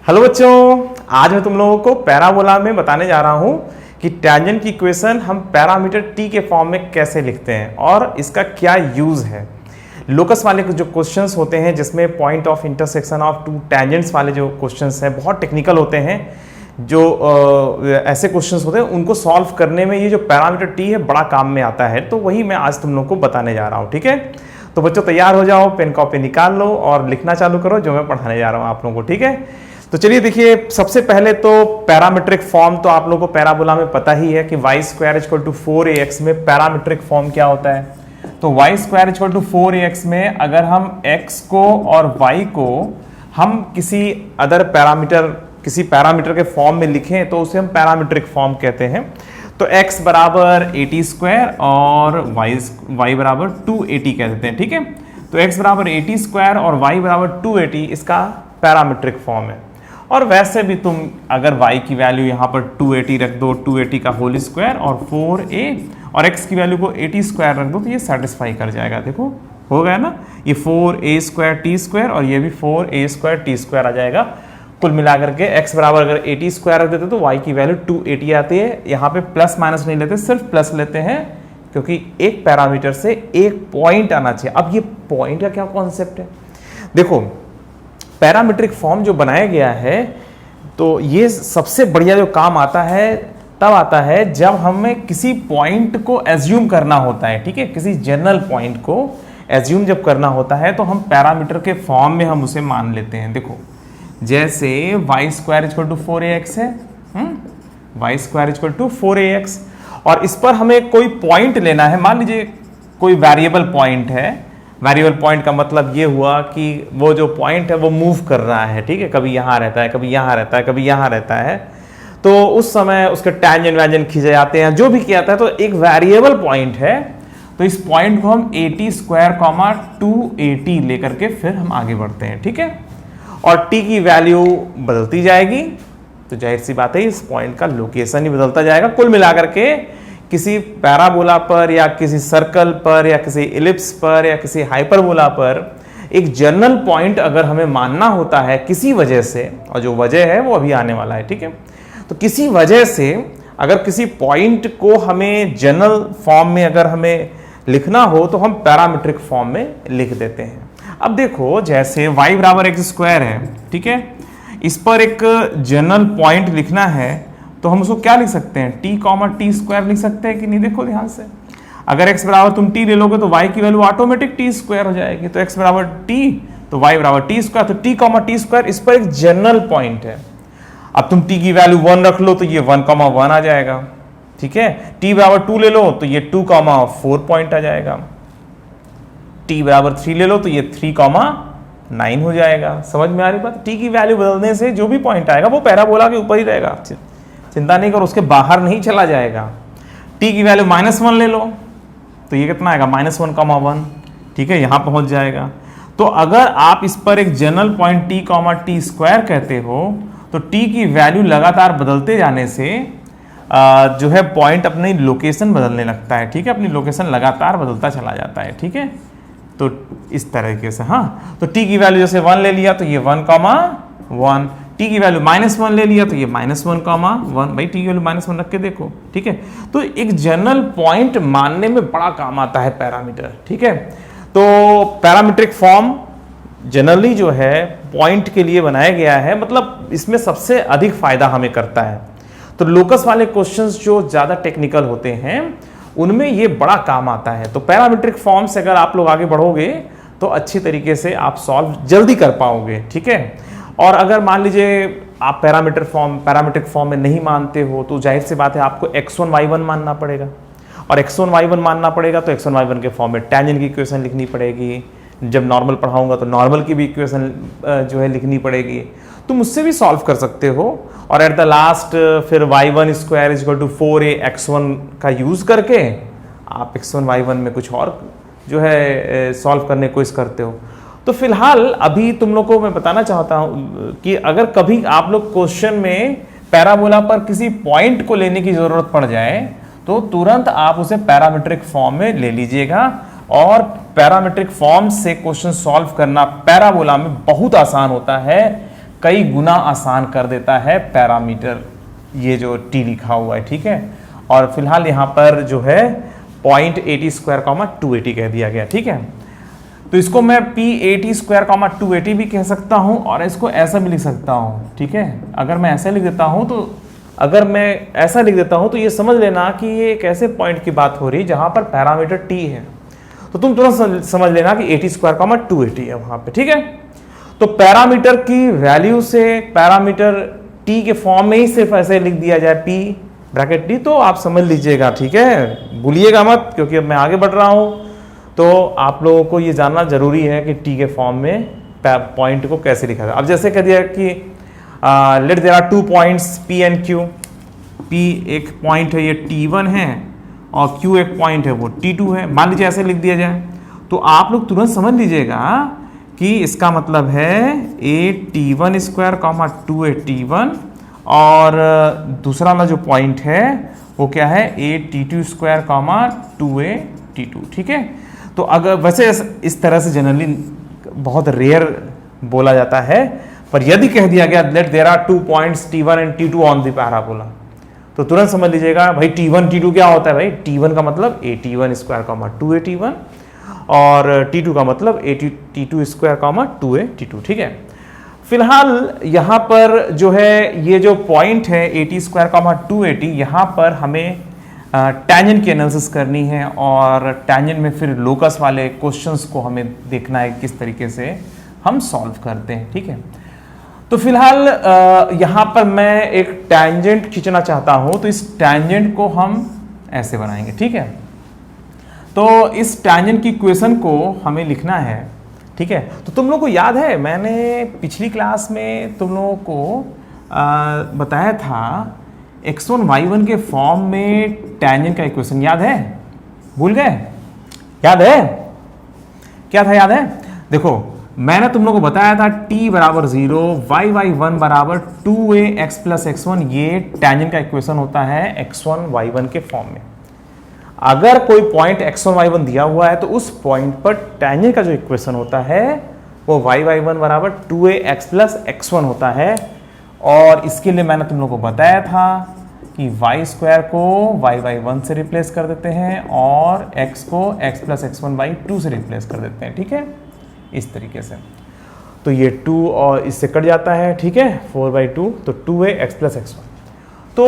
Hello बच्चों, आज मैं तुम लोगों को पैराबोला में बताने जा रहा हूं कि टैंजेंट की इक्वेशन हम पैरामीटर टी के फॉर्म में कैसे लिखते हैं और इसका क्या यूज है। लोकस वाले जो क्वेश्चंस होते हैं जिसमें point of intersection of two tangents वाले जो क्वेश्चंस हैं बहुत टेक्निकल होते हैं। जो ऐसे क्वेश्चंस होते हैं उनको सॉल्व करने में ये जो पैरामीटर टी है बड़ा काम में आता है, तो वही मैं आज तुम लोगों को बताने जा रहा हूँ। ठीक है, तो बच्चों तैयार हो जाओ, पेन कॉपी निकाल लो और लिखना चालू करो जो मैं पढ़ाने जा रहा हूँ आप लोगों को। ठीक है, तो चलिए देखिए, सबसे पहले तो पैरामीट्रिक फॉर्म तो आप लोगों को पैराबोला में पता ही है कि Y square equal to 4ax में पैरामीट्रिक फॉर्म क्या होता है। तो Y square equal to 4ax में अगर हम x को और y को हम किसी पैरामीटर के फॉर्म में लिखें तो उसे हम पैरामीट्रिक फॉर्म कहते हैं। तो x बराबर 80 स्क्वायर और y बराबर 280 कह देते हैं। ठीक है, तो x बराबर 80 स्क्वायर और y बराबर 280 इसका पैरामीट्रिक फॉर्म है। और वैसे भी तुम अगर y की वैल्यू यहाँ पर 280 रख दो, 280 का होल स्क्वायर और 4a, और x की वैल्यू को 80 स्क्वायर रख दो तो ये सेटिस्फाई कर जाएगा। देखो हो गया ना, ये 4a स्क्वायर टी स्क्वायर और ये भी 4a स्क्वायर टी स्क्वायर आ जाएगा। कुल मिलाकर के x बराबर अगर 80 स्क्वायर रख देते तो y की वैल्यू 280 आती है। यहाँ पे प्लस माइनस नहीं लेते, सिर्फ प्लस लेते हैं क्योंकि एक पैरामीटर से एक पॉइंट आना चाहिए। अब ये पॉइंट का क्या कॉन्सेप्ट है, देखो पैरामीट्रिक फॉर्म जो बनाया गया है तो ये सबसे बढ़िया जो काम आता है तब आता है जब हमें किसी पॉइंट को एज्यूम करना होता है। ठीक है, किसी जनरल पॉइंट को एज्यूम जब करना होता है तो हम पैरामीटर के फॉर्म में हम उसे मान लेते हैं। देखो जैसे Y square equal to 4ax है, Y square equal to 4ax, और इस पर हमें कोई पॉइंट लेना है। मान लीजिए कोई वेरिएबल पॉइंट है। वेरिएबल पॉइंट का मतलब ये हुआ कि वो जो पॉइंट है वो मूव कर रहा है। ठीक है, कभी यहाँ रहता है, कभी यहाँ रहता है, कभी यहाँ रहता है, तो उस समय उसके टैंजेंट वैंजेंट खींचे जाते हैं, जो भी किया जाता है। तो एक वेरिएबल पॉइंट है, तो इस पॉइंट को हम 80 स्क्वायर 280 लेकर के फिर हम आगे बढ़ते हैं। ठीक है, और टी की वैल्यू बदलती जाएगी, तो जाहिर सी बात है इस पॉइंट का लोकेशन ही बदलता जाएगा। कुल मिलाकर के किसी पैराबोला पर या किसी सर्कल पर या किसी इलिप्स पर या किसी हाइपरबोला पर एक जनरल पॉइंट अगर हमें मानना होता है किसी वजह से, और जो वजह है वो अभी आने वाला है। ठीक है, तो किसी वजह से अगर किसी पॉइंट को हमें जनरल फॉर्म में अगर हमें लिखना हो तो हम पैरामीट्रिक फॉर्म में लिख देते हैं। अब देखो जैसे y बराबर एक्स स्क्वायर है, ठीक है, इस पर एक जनरल पॉइंट लिखना है तो हम उसको क्या लिख सकते हैं, t कॉमा टी स्क्वायर लिख सकते हैं कि नहीं। देखो ध्यान से, अगर x बराबर तुम t ले लोगे तो y की वैल्यू ऑटोमेटिक t स्क्वायर हो जाएगी। तो x बराबर t तो y बराबर टी स्क्वायर, तो t कॉमा टी स्क्वायर इस पर एक जनरल पॉइंट है। अब तुम t की वैल्यू 1 रख लो तो ये 1 कॉमा 1 आ जाएगा। ठीक है, t बराबर 2 ले लो तो ये 2 कॉमा 4 पॉइंट आ जाएगा। t बराबर 3 ले लो तो ये 3 कॉमा 9 हो जाएगा। समझ में आ रही बात, t की वैल्यू बदलने से जो भी पॉइंट आएगा वो पैराबोला के ऊपर ही रहेगा, चिंता नहीं करो, उसके बाहर नहीं चला जाएगा। t की वैल्यू -1 ले लो तो ये कितना आएगा, -1,1। ठीक है, यहां पहुंच जाएगा। तो अगर आप इस पर एक general point t comma T square कहते हो तो t की वैल्यू लगातार बदलते जाने से जो है पॉइंट अपनी लोकेशन बदलने लगता है। ठीक है, अपनी लोकेशन लगातार बदलता चला जाता है। ठीक है, तो इस तरीके से, हाँ, तो t की वैल्यू जैसे 1 ले लिया तो ये 1,1, t की वैल्यू -1 ले लिया तो ये -1,1। भाई t की वैल्यू -1 रख के देखो। ठीक है, तो एक जनरल पॉइंट मानने में बड़ा काम आता है पैरामीटर। ठीक है, तो पैरामीट्रिक फॉर्म जनरली जो है पॉइंट के लिए बनाया गया है, मतलब इसमें सबसे अधिक फायदा हमें करता है। तो लोकस वाले क्वेश्चंस जो ज्यादा टेक्निकल होते हैं उनमें ये बड़ा काम आता है। तो पैरामीट्रिक फॉर्म से अगर आप लोग आगे बढ़ोगे तो अच्छी तरीके से आप सॉल्व जल्दी कर पाओगे। ठीक है, और अगर मान लीजिए आप पैरामीट्रिक फॉर्म में नहीं मानते हो तो जाहिर सी बात है आपको x1 y1 मानना पड़ेगा, और x1 y1 मानना पड़ेगा तो x1 y1 के फॉर्म में टैंजेंट की इक्वेशन लिखनी पड़ेगी। जब नॉर्मल पढ़ाऊंगा तो नॉर्मल की भी इक्वेशन जो है लिखनी पड़ेगी, तुम उससे भी सॉल्व कर सकते हो। और एट द लास्ट फिर y1 square equal to 4ax1 का यूज करके आप x1 y1 में कुछ और जो है सॉल्व करने की कोशिश करते हो। तो फिलहाल अभी तुम लोग को मैं बताना चाहता हूं कि अगर कभी आप लोग क्वेश्चन में पैराबोला पर किसी पॉइंट को लेने की जरूरत पड़ जाए तो तुरंत आप उसे पैरामीट्रिक फॉर्म में ले लीजिएगा, और पैरामीट्रिक फॉर्म से क्वेश्चन सॉल्व करना पैराबोला में बहुत आसान होता है। कई गुना आसान कर देता है पैरामीटर, ये जो टी लिखा हुआ है, ठीक है। और फिलहाल यहाँ पर जो है 0.80² 280 कह दिया गया, ठीक है। तो इसको मैं P80² 280 भी कह सकता हूँ और इसको ऐसा भी लिख सकता हूँ, ठीक है। अगर मैं ऐसा लिख देता हूँ तो ये समझ लेना कि ये एक ऐसे पॉइंट की बात हो रही है जहाँ पर पैरामीटर T है, तो तुम तुरंत समझ लेना कि 80² 280 है वहाँ पे, ठीक है। तो पैरामीटर की वैल्यू से पैरामीटर T के फॉर्म में ही सिर्फ ऐसे लिख दिया जाए P(T), तो आप समझ लीजिएगा, ठीक है, भूलिएगा मत, क्योंकि अब मैं आगे बढ़ रहा हूँ तो आप लोगों को ये जानना जरूरी है कि T के फॉर्म में पॉइंट को कैसे लिखा जाए। अब जैसे कह दिया कि let there are 2 points P and Q, P एक पॉइंट है, ये T1 है, और Q एक पॉइंट है, वो T2 है। मान लीजिए ऐसे लिख दिया जाए तो आप लोग तुरंत समझ लीजिएगा कि इसका मतलब है AT1² 2AT1, और दूसरा वाला जो पॉइंट है वो क्या है, AT2² 2AT2, ठीक है। तो अगर वैसे इस तरह से जनरली बहुत रेयर बोला जाता है, पर यदि कह दिया गया let there are 2 points T1 and T2 on the parabola, तो तुरंत समझ लीजिएगा भाई T1 T2 क्या होता है भाई, T1 का मतलब AT1² 2AT1 और T2 का मतलब AT2² 2AT2, ठीक है। फिलहाल यहाँ पर जो है ये जो पॉइंट है 80² 280, यहाँ पर हमें टैंजेंट की एनालिसिस करनी है, और टैंजेंट में फिर लोकस वाले क्वेश्चंस को हमें देखना है किस तरीके से हम सॉल्व करते हैं, ठीक है। तो फिलहाल यहाँ पर मैं एक टैंजेंट खींचना चाहता हूँ, तो इस टैंजेंट को हम ऐसे बनाएंगे, ठीक है। तो इस टैंजेंट की इक्वेशन को हमें लिखना है, ठीक है। तो तुम लोगों को याद है मैंने पिछली क्लास में तुम लोगों को बताया था x1 y1 के फॉर्म में टैंजेंट का इक्वेशन, याद है? भूल गए? याद है क्या था? याद है? देखो मैंने तुम लोगों को बताया था t बराबर 0, y1 बराबर 2ax + x1, ये टैंजेंट का इक्वेशन होता है x1 y1 के फॉर्म में। अगर कोई पॉइंट x1 y1 दिया हुआ है तो उस पॉइंट पर टैंजेंट का जो इक्वेशन होता है वो y1 बराबर 2ax + x1 होता है। और इसके लिए मैंने तुम लोगों को बताया था कि y² को y1 से रिप्लेस कर देते हैं और x को x + x1/2 से रिप्लेस कर देते हैं, ठीक है, इस तरीके से। तो ये 2 और इससे कट जाता है, ठीक है, 4/2, तो 2ax + x1। तो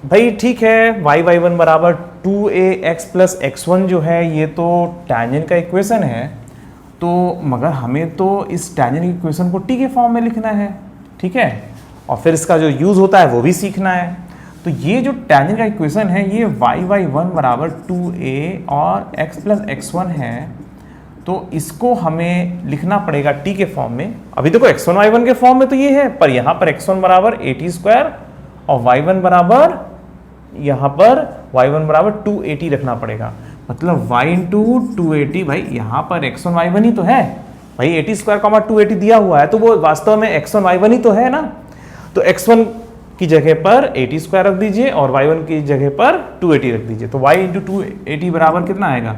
भाई ठीक है, y1 बराबर 2ax + x1 जो है ये तो टैंजेंट का इक्वेशन है, तो मगर हमें तो इस टैंजेंट की इक्वेशन को t के फॉर्म में लिखना है, ठीक है, और फिर इसका जो यूज होता है वो भी सीखना है। तो ये जो टैंजेंट का इक्वेशन है ये y1 बराबर 2a और x + x1 है, तो इसको हमें लिखना पड़ेगा t के फॉर्म में। अभी देखो x1 y1 के फॉर्म में तो ये है, पर यहाँ पर x1 बराबर 80² और y1 बराबर यहाँ पर y1 बराबर 280 रखना पड़ेगा, मतलब y × 280। भाई यहाँ पर x1 y1 ही तो है भाई, 80² 280 दिया हुआ है तो वो वास्तव में x1 y1 ही तो है ना। तो x1 की जगह पर 80² रख दीजिए और y1 की जगह पर 280 रख दीजिए, तो y × 280 बराबर कितना आएगा,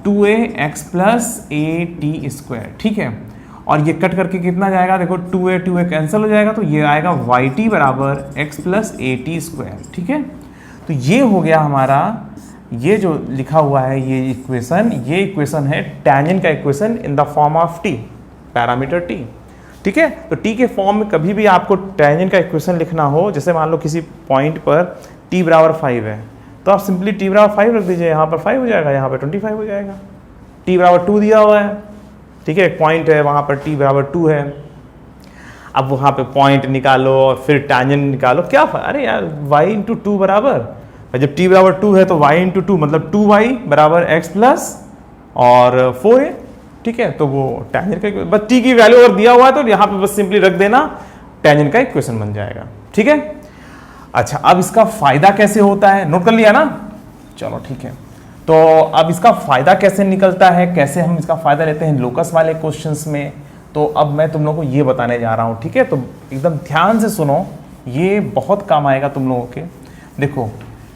2ax + at², ठीक है। और ये कट करके कितना जाएगा, देखो 2a कैंसिल हो जाएगा, तो ये आएगा yt बराबर x + at², ठीक है। तो ये हो गया हमारा, ये जो लिखा हुआ है ये इक्वेशन है टैंजेंट का equation in the form of t, parameter t, ठीक है। तो t के फॉर्म में कभी भी आपको टैंजेंट का इक्वेशन लिखना हो, जैसे मान लो किसी पॉइंट पर t बराबर 5 है, तो आप सिंपली t बराबर 5 रख दीजिए, यहाँ पर 5 हो जाएगा, यहाँ पर 25 हो जाएगा। t बराबर 2 दिया हुआ है, ठीक है, एक पॉइंट है वहाँ पर t बराबर 2 है। अब वहाँ पे पॉइंट निकालो और फिर टैंजेंट निकालो, क्या अरे यार y × 2 बराबर, जब t बराबर 2 है तो y × 2 मतलब 2y बराबर x + और 4a, ठीक है। तो वो टैंजेंट का, बस t की वैल्यू अगर दिया हुआ है तो यहाँ पे बस सिंपली रख देना, टैंजेंट का इक्वेशन बन जाएगा, ठीक है। अच्छा, अब इसका फायदा कैसे होता है, नोट कर लिया ना, चलो ठीक है। तो अब इसका फायदा कैसे निकलता है, कैसे हम इसका फायदा लेते हैं लोकस वाले क्वेश्चंस में, तो अब मैं तुम लोगों को ये बताने जा रहा हूँ, ठीक है। तो एकदम ध्यान से सुनो, ये बहुत काम आएगा तुम लोगों के। देखो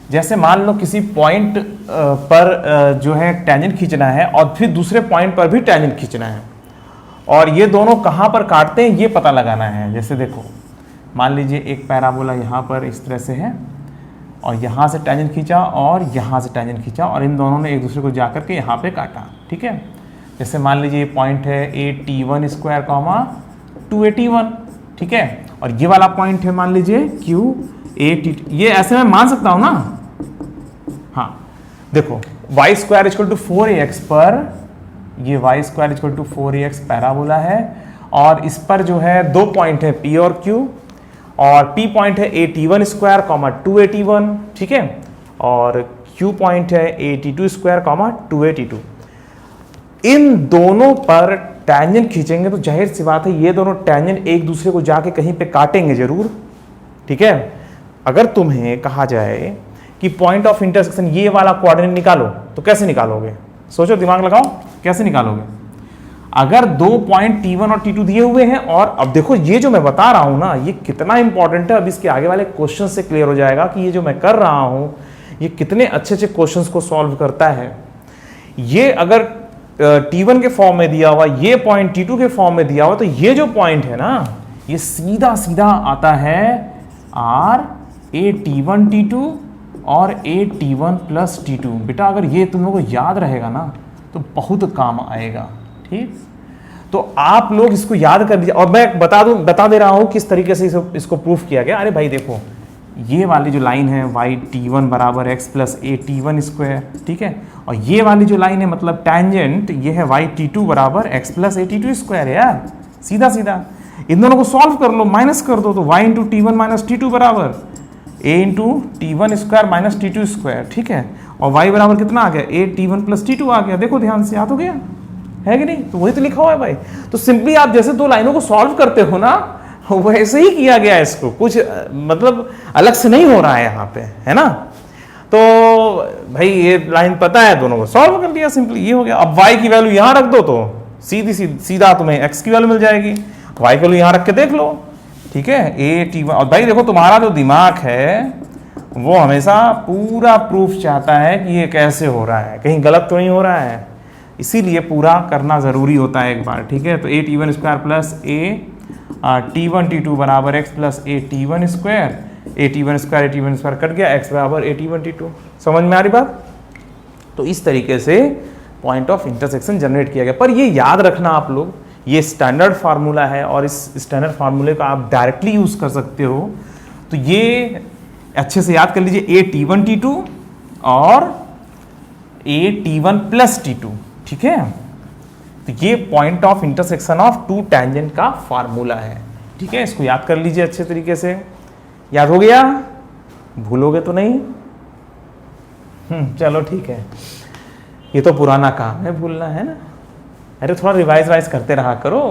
जैसे मान लो किसी पॉइंट पर जो है टैंजेंट खींचना है और फिर दूसरे पॉइंट पर भी टैंजेंट खींचना है, और ये दोनों कहाँ पर काटते हैं ये पता लगाना है। जैसे देखो मान लीजिए एक पैराबोला यहाँ पर इस तरह से है और यहाँ से टेंजेंट खींचा और यहाँ से टेंजेंट खींचा और इन दोनों ने एक दूसरे को जाकर के यहाँ पे काटा, ठीक है। जैसे मान लीजिए ये पॉइंट है AT1 स्क्वायर कॉमा 281, ठीक है, और ये वाला पॉइंट है मान लीजिए QAT, ये ऐसे मैं मान सकता हूँ ना। हाँ देखो y square equal to 4ax पर ये y square equal to 4ax parabola है और इस पर जो है दो पॉइंट है P और Q और P पॉइंट है AT1 स्क्वायर कॉमा 281, ठीक है, और Q पॉइंट है AT2 स्क्वायर कॉमा 282। इन दोनों पर टेंजेंट खींचेंगे तो जाहिर सी बात है ये दोनों टेंजेंट एक दूसरे को जाके कहीं पे काटेंगे जरूर, ठीक है। अगर तुम्हें कहा जाए कि पॉइंट ऑफ इंटरसेक्शन ये वाला कोऑर्डिनेट निकालो तो कैसे निकालोगे? सोचो, दिमाग लगाओ, कैसे निकालोगे? अगर दो पॉइंट T1 और T2 दिए हुए हैं और अब देखो ये जो मैं बता रहा हूं ना ये कितना इंपॉर्टेंट है, अब इसके आगे वाले क्वेश्चन से क्लियर हो जाएगा कि ये जो मैं कर रहा हूं ये कितने अच्छे अच्छे क्वेश्चंस को सॉल्व करता है। ये अगर T1 के फॉर्म में दिया हुआ, ये पॉइंट T2 के फॉर्म में दिया हुआ, तो ये जो पॉइंट है ना ये सीधा सीधा आता है RAT1 T2 और AT1 प्लस T2। बेटा अगर ये तुम लोगों को याद रहेगा ना तो बहुत काम आएगा, ठीक। तो आप लोग इसको याद कर लीजिए और मैं बता दे रहा हूं किस तरीके से इसको प्रूफ किया गया। अरे भाई देखो ये वाली जो लाइन है YT1 बराबर x प्लस AT1 स्क्वायर, ठीक है, और ये वाली जो लाइन है मतलब टेंजेंट ये है YT2 बराबर x प्लस AT2 स्क्वायर है यार, सीधा सीधा। इन दोनों को सॉल्व कर लो, माइनस कर दो तो y into T1 minus T2 बराबर a into T1 square minus T2 square, ठीक है, और y बराबर कितना आ गया AT1 प्लस T2 आ गया। देखो ध्यान से, याद हो गया है कि नहीं? तो वही तो लिखा हुआ है भाई। तो सिंपली आप जैसे दो लाइनों को सॉल्व करते हो ना वैसे ही किया गया है, इसको कुछ मतलब अलग से नहीं हो रहा है यहाँ पे, है ना। तो भाई ये लाइन पता है, दोनों को सॉल्व कर लिया, सिंपली ये हो गया। अब y की वैल्यू यहाँ रख दो तो सीधा तुम्हें x की वैल्यू मिल जाएगी, y की वैल्यू यहाँ रख के देख लो, ठीक है, AT1। और भाई देखो तुम्हारा जो दिमाग है वो हमेशा पूरा प्रूफ चाहता है कि ये कैसे हो रहा है, कहीं गलत तो नहीं हो रहा है, इसीलिए पूरा करना जरूरी होता है एक बार, ठीक है। तो AT1 square plus T1 T2 बराबर x plus AT1 square, AT1 square cut गया, x बराबर AT1 T2। समझ में आ रही बात? तो इस तरीके से पॉइंट ऑफ इंटरसेक्शन जनरेट किया गया। पर ये याद रखना आप लोग, ये स्टैंडर्ड फार्मूला है और इस स्टैंडर्ड फार्मूले को आप डायरेक्टली यूज कर सकते हो। तो ये अच्छे से याद कर लीजिए, AT1 T2 और AT1 प्लस T2, ठीक है। तो ये point of intersection of two tangent का फार्मूला है, ठीक है। इसको याद कर लीजिए अच्छे तरीके से। याद हो गया? भूलोगे तो नहीं? चलो ठीक है, ये तो पुराना काम है, भूलना है ना। अरे थोड़ा रिवाइज करते रहा करो।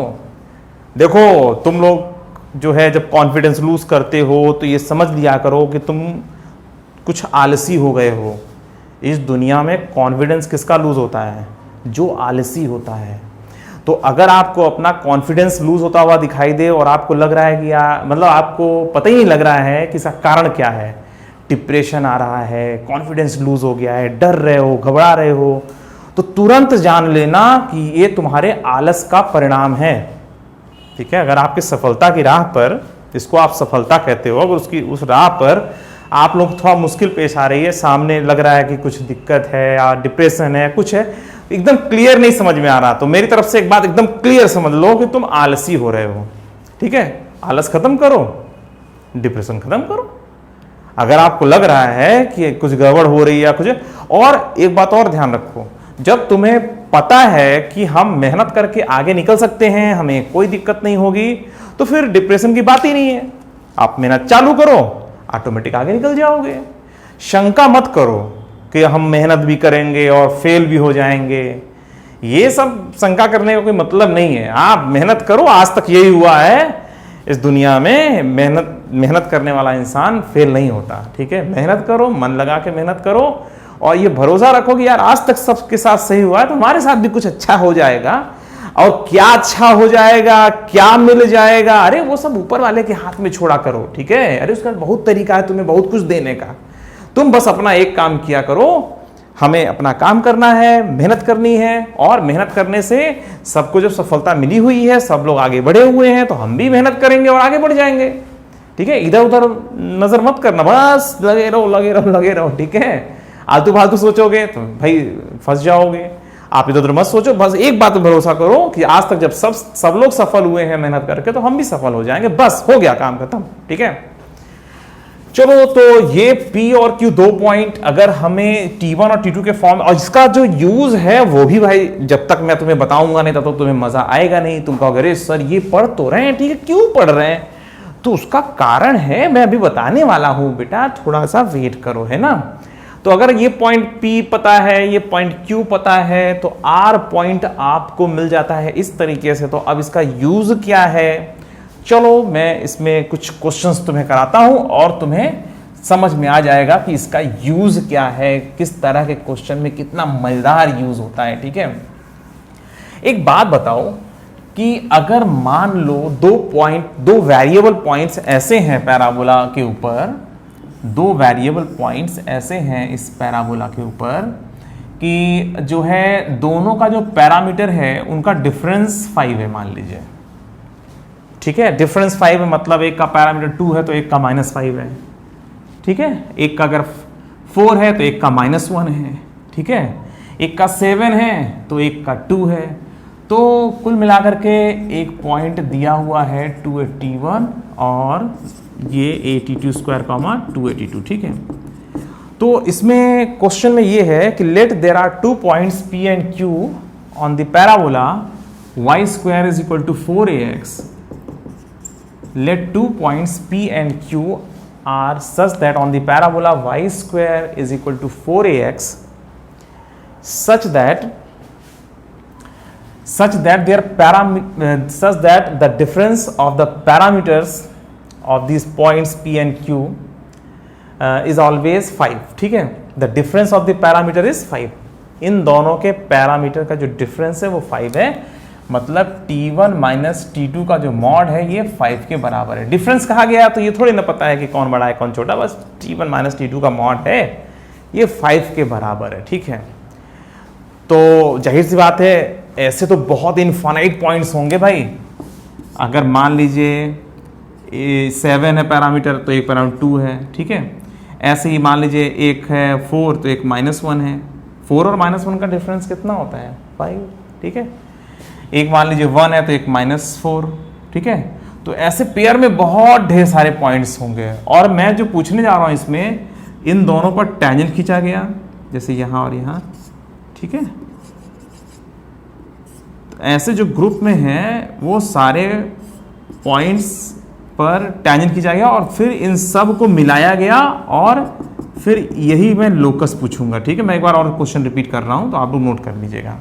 देखो तुम लोग जो है जब कॉन्फिडेंस लूज करते हो तो ये समझ लिया करो कि तुम कुछ आलसी हो गए हो। इस दुनिया में कॉन्फिडेंस किसका लूज होता है? जो आलसी होता है। तो अगर आपको अपना कॉन्फिडेंस लूज होता हुआ दिखाई दे और आपको लग रहा है कि मतलब आपको पता ही नहीं लग रहा है कि इसका कारण क्या है, डिप्रेशन आ रहा है, कॉन्फिडेंस लूज हो गया है, डर रहे हो, घबरा रहे हो, तो तुरंत जान लेना कि ये तुम्हारे आलस का परिणाम है, ठीक है। अगर आपकी सफलता की राह पर, इसको आप सफलता कहते हो, अगर उसकी उस राह पर आप लोग थोड़ा मुश्किल पेश आ रही है, सामने लग रहा है कि कुछ दिक्कत है या डिप्रेशन है, कुछ है, एकदम क्लियर नहीं समझ में आ रहा, तो मेरी तरफ से एक बात एकदम क्लियर समझ लो कि तुम आलसी हो रहे हो, ठीक है। आलस खत्म करो, डिप्रेशन खत्म करो। अगर आपको लग रहा है कि कुछ गड़बड़ हो रही है या कुछ, और एक बात और ध्यान रखो, जब तुम्हें पता है कि हम मेहनत करके आगे निकल सकते हैं, हमें कोई दिक्कत नहीं होगी, तो फिर डिप्रेशन की बात ही नहीं है। आप मेहनत चालू करो, ऑटोमेटिक आगे निकल जाओगे। शंका मत करो कि हम मेहनत भी करेंगे और फेल भी हो जाएंगे, ये सब शंका करने का कोई मतलब नहीं है। आप मेहनत करो, आज तक यही हुआ है इस दुनिया में, मेहनत करने वाला इंसान फेल नहीं होता, ठीक है। मेहनत करो, मन लगा के मेहनत करो और ये भरोसा रखो कि यार आज तक सबके साथ सही हुआ है तो हमारे साथ भी कुछ अच्छा हो जाएगा। और क्या अच्छा हो जाएगा, क्या मिल जाएगा, अरे वो सब ऊपर वाले के हाथ में छोड़ा करो, ठीक है। अरे उसका बहुत तरीका है तुम्हें बहुत कुछ देने का, तुम बस अपना एक काम किया करो, हमें अपना काम करना है, मेहनत करनी है, और मेहनत करने से सबको जब सफलता मिली हुई है, सब लोग आगे बढ़े हुए हैं, तो हम भी मेहनत करेंगे और आगे बढ़ जाएंगे। ठीक है, इधर उधर नजर मत करना, बस लगे रहो लगे रहो लगे रहो। ठीक है, आलतू फालतू सोचोगे तो भाई फंस जाओगे। आप इधर उधर मत सोचो, बस एक बात पे भरोसा करो कि आज तक जब सब लोग सफल हुए हैं मेहनत करके, तो हम भी सफल हो जाएंगे। बस हो गया, काम खत्म। ठीक है, चलो, तो ये P और Q 2 पॉइंट अगर हमें T1 और T2 के फॉर्म, और इसका जो यूज है वो भी भाई जब तक मैं तुम्हें बताऊंगा नहीं तब तक तुम्हें मजा आएगा नहीं। तुम कहोगे अरे सर ये पढ़ तो रहे हैं, ठीक है, क्यों पढ़ रहे हैं? तो उसका कारण है, मैं अभी बताने वाला हूं बेटा, थोड़ा सा वेट करो, है ना। तो अगर ये पॉइंट P पता है, ये पॉइंट Q पता है, तो R पॉइंट आपको मिल जाता है इस तरीके से। तो अब इसका यूज क्या है, चलो मैं इसमें कुछ क्वेश्चंस तुम्हें कराता हूं और तुम्हें समझ में आ जाएगा कि इसका यूज क्या है, किस तरह के क्वेश्चन में कितना मजेदार यूज होता है। ठीक है, एक बात बताओ कि अगर मान लो दो वेरिएबल पॉइंट्स ऐसे हैं पैराबोला के ऊपर, दो वेरिएबल पॉइंट्स ऐसे हैं इस पैराबोला के ऊपर कि जो है दोनों का जो पैरामीटर है उनका डिफरेंस 5 है, मान लीजिए। ठीक है, डिफरेंस 5 है, मतलब एक का पैरामीटर 2 है तो एक का -5 है। ठीक है, एक का अगर 4 है तो एक का -1 है। ठीक है, एक का 7 है तो एक का 2 है। तो कुल मिलाकर के एक पॉइंट दिया हुआ है 281 और ये 82 स्क्वायर कॉमा 282। ठीक है, तो इसमें क्वेश्चन में ये है कि let there are 2 points P and Q on the parabola y square is equal to 4ax। Let 2 points P and Q are such that on the parabola y square is equal to 4ax such that the difference of the parameters of these points P and Q is always 5. ठीक है, the difference of the parameter is 5. इन दोनों के parameter का जो difference है वो 5 है, मतलब T1 माइनस T2 का जो मॉड है ये 5 के बराबर है। डिफरेंस कहा गया तो ये थोड़ी ना पता है कि कौन बड़ा है कौन छोटा, बस T1 माइनस T2 का मॉड है, ये 5 के बराबर है। ठीक है, तो जाहिर सी बात है ऐसे तो बहुत इनफाइनाइट पॉइंट्स होंगे भाई। अगर मान लीजिए 7 है पैरामीटर तो एक पैरामीटर 2 है। ठीक है, ऐसे ही मान लीजिए एक है 4 तो एक -1 है। 4 और -1 का डिफरेंस कितना होता है? 5। ठीक है, एक मान लीजिए 1 है तो एक -4। ठीक है, तो ऐसे पेयर में बहुत ढेर सारे पॉइंट्स होंगे। और मैं जो पूछने जा रहा हूं इसमें, इन दोनों पर टेंजेंट खींचा गया, जैसे यहां और यहां। ठीक है, तो ऐसे जो ग्रुप में हैं वो सारे पॉइंट्स पर टेंजेंट खींचा गया और फिर इन सब को मिलाया गया और फिर यही मैं लोकस पूछूंगा। ठीक है, मैं एक बार और क्वेश्चन रिपीट कर रहा हूं तो आप लोग नोट कर लीजिएगा।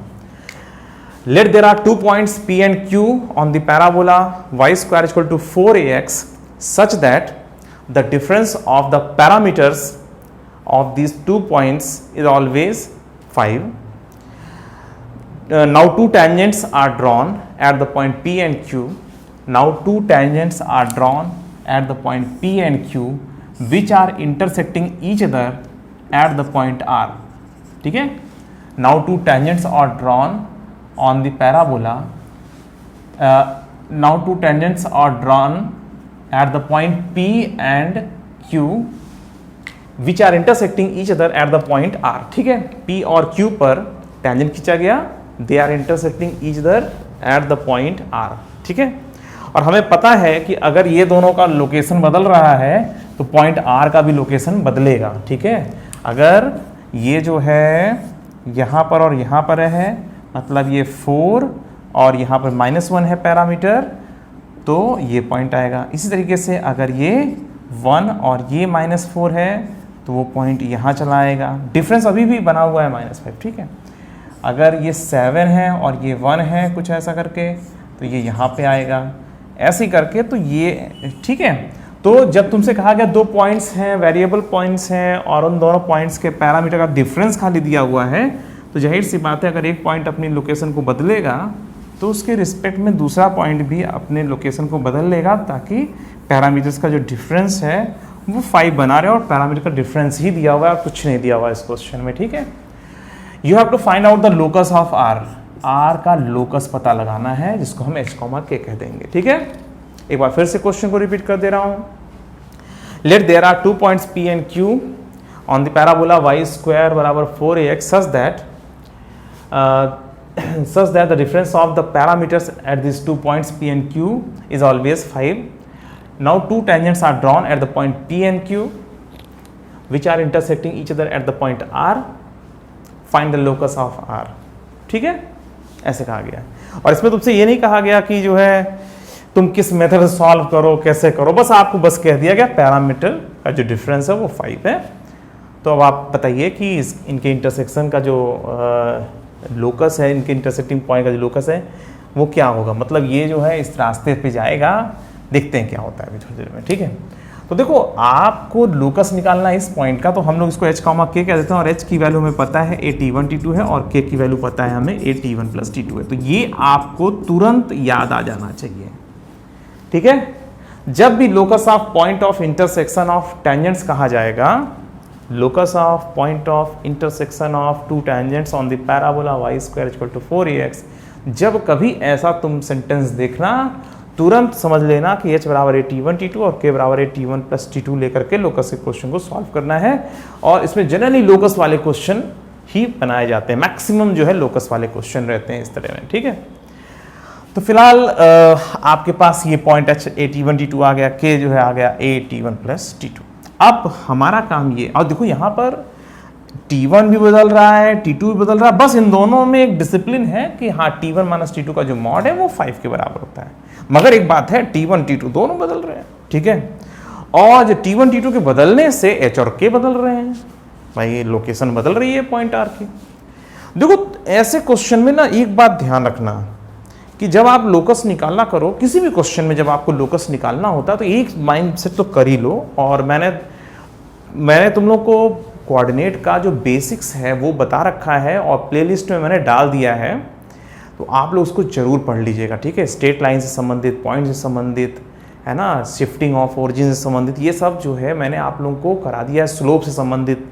Let there are 2 points P and Q on the parabola y square is equal to 4ax such that the difference of the parameters of these 2 points is always 5. Now 2 tangents are drawn at the point P and Q. Now 2 tangents are drawn at the point P and Q which are intersecting each other at the point R. ठीक है, now 2 tangents are drawn on the parabola. Now 2 tangents are drawn at the point P and Q which are intersecting each other at the point R. ठीक है, P और Q पर tangent खींचा गया, they are intersecting each other at the point R. ठीक है, और हमें पता है कि अगर ये दोनों का लोकेशन बदल रहा है तो पॉइंट R का भी लोकेशन बदलेगा। ठीक है, अगर ये जो है यहाँ पर और यहाँ पर है, मतलब ये 4 और यहाँ पर -1 है पैरामीटर, तो ये पॉइंट आएगा। इसी तरीके से अगर ये 1 और ये -4 है तो वो पॉइंट यहाँ चला आएगा। डिफरेंस अभी भी बना हुआ है -5। ठीक है, अगर ये 7 है और ये 1 है कुछ ऐसा करके तो ये यहाँ पे आएगा, ऐसे ही करके। तो ये ठीक है, तो जब तुमसे कहा गया 2 पॉइंट्स हैं, वेरिएबल पॉइंट्स हैं और उन दोनों पॉइंट्स के पैरामीटर का डिफरेंस खाली दिया हुआ है, तो जाहिर सी बात है अगर एक पॉइंट अपनी लोकेशन को बदलेगा तो उसके रिस्पेक्ट में दूसरा पॉइंट भी अपने लोकेशन को बदल लेगा, ताकि पैरामीटर्स का जो डिफरेंस है वो 5 बना रहे और पैरामीटर का डिफरेंस ही दिया हुआ है और कुछ नहीं दिया हुआ है इस क्वेश्चन में। ठीक है, you have to find out the locus of R, R का लोकस पता लगाना है जिसको हम h, k कह देंगे, ठीक है। एक बार फिर से क्वेश्चन को रिपीट कर दे रहा हूं। Let there are 2 points p and q on the parabola y square बराबर 4ax such that the difference of the parameters at these 2 points p and q is always 5. Now two tangents are drawn at the point p and q which are intersecting each other at the point r. Find the locus of r. ठीक है, ऐसे कहा गया। और इसमें तुमसे ये नहीं कहा गया कि जो है तुम किस मेथड से सॉल्व करो, कैसे करो, बस आपको बस कह दिया गया पैरामीटर का जो डिफरेंस है वो 5 है। तो अब आप बताइए कि इनके इंटरसेक्शन का जो लोकस है, इनके इंटरसेक्टिंग पॉइंट का जो लोकस है वो क्या होगा। मतलब ये जो है इस रास्ते पे जाएगा, देखते हैं क्या होता है अभी थोड़ी देर में, ठीक है। तो देखो आपको लोकस निकालना है इस पॉइंट का, तो हम लोग इसको h, k कह देते हैं, और h की वैल्यू हमें पता है a_t1 t2 है और k की वैल्यू पता है हमें a_t1 + t2 है। तो ये आपको तुरंत याद आ जाना चाहिए, ठीक है। जब भी locus of point of intersection of tangents कहा जाएगा, locus of point of intersection of two tangents on the parabola y square = 4ax, जब कभी ऐसा तुम सेंटेंस देखना तुरंत समझ लेना कि h = a_t1 t2 और k = a_t1 + t2 लेकर के लोकस के क्वेश्चन को सॉल्व करना है। और इसमें जनरली लोकस वाले क्वेश्चन ही बनाए जाते हैं, मैक्सिमम जो है लोकस वाले क्वेश्चन रहते हैं इस तरह में, ठीक है। तो फिलहाल आपके पास ये पॉइंट h a_t1 t2 आ गया, k जो है आ गया a_t1 + t2। अब हमारा काम ये, और देखो यहाँ पर T1 भी बदल रहा है, T2 भी बदल रहा है, बस इन दोनों में एक डिसिप्लिन है कि हाँ T1 - T2 का जो मॉड है वो 5 के बराबर होता है। मगर एक बात है, T1 T2 दोनों बदल रहे हैं, ठीक है। और जो T1 T2 के बदलने से h और k बदल रहे हैं, भाई लोकेशन बदल रही है पॉइंट r की। देखो ऐसे क्वेश्चन में ना एक बात ध्यान रखना कि जब आप लोकस निकालना करो, किसी भी क्वेश्चन में जब आपको लोकस निकालना होता है तो एक माइंड से तो कर ही लो। और मैंने तुम लोग को कोऑर्डिनेट का जो बेसिक्स है वो बता रखा है और प्लेलिस्ट में मैंने डाल दिया है, तो आप लोग उसको जरूर पढ़ लीजिएगा, ठीक है। स्ट्रेट लाइन से संबंधित, पॉइंट से संबंधित, है ना, शिफ्टिंग ऑफ ओरिजिन से संबंधित, ये सब जो है मैंने आप लोगों को करा दिया है। स्लोप से संबंधित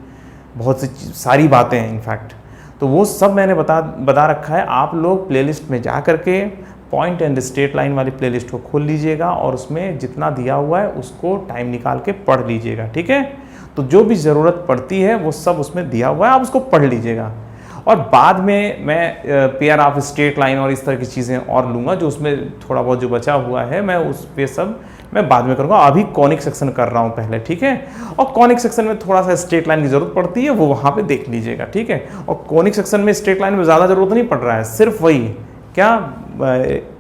बहुत सी सारी बातें हैं इनफैक्ट, तो वो सब मैंने बता रखा है। आप लोग प्लेलिस्ट में जा करके पॉइंट एंड स्ट्रेट लाइन वाली प्लेलिस्ट को खोल लीजिएगा और उसमें जितना दिया हुआ है उसको टाइम निकाल के पढ़ लीजिएगा, ठीक है। तो जो भी ज़रूरत पड़ती है वो सब उसमें दिया हुआ है, आप उसको पढ़ लीजिएगा। और बाद में मैं पेयर ऑफ स्ट्रेट लाइन और इस तरह की चीज़ें और लूँगा, जो उसमें थोड़ा बहुत जो बचा हुआ है मैं उस पर सब मैं बाद में करूँगा। अभी कॉनिक सेक्शन कर रहा हूँ पहले, ठीक है। और कॉनिक सेक्शन में थोड़ा सा स्ट्रेट लाइन की ज़रूरत पड़ती है, वो वहाँ पे देख लीजिएगा, ठीक है। और कॉनिक सेक्शन में स्ट्रेट लाइन में ज़्यादा ज़रूरत नहीं पड़ रहा है, सिर्फ वही क्या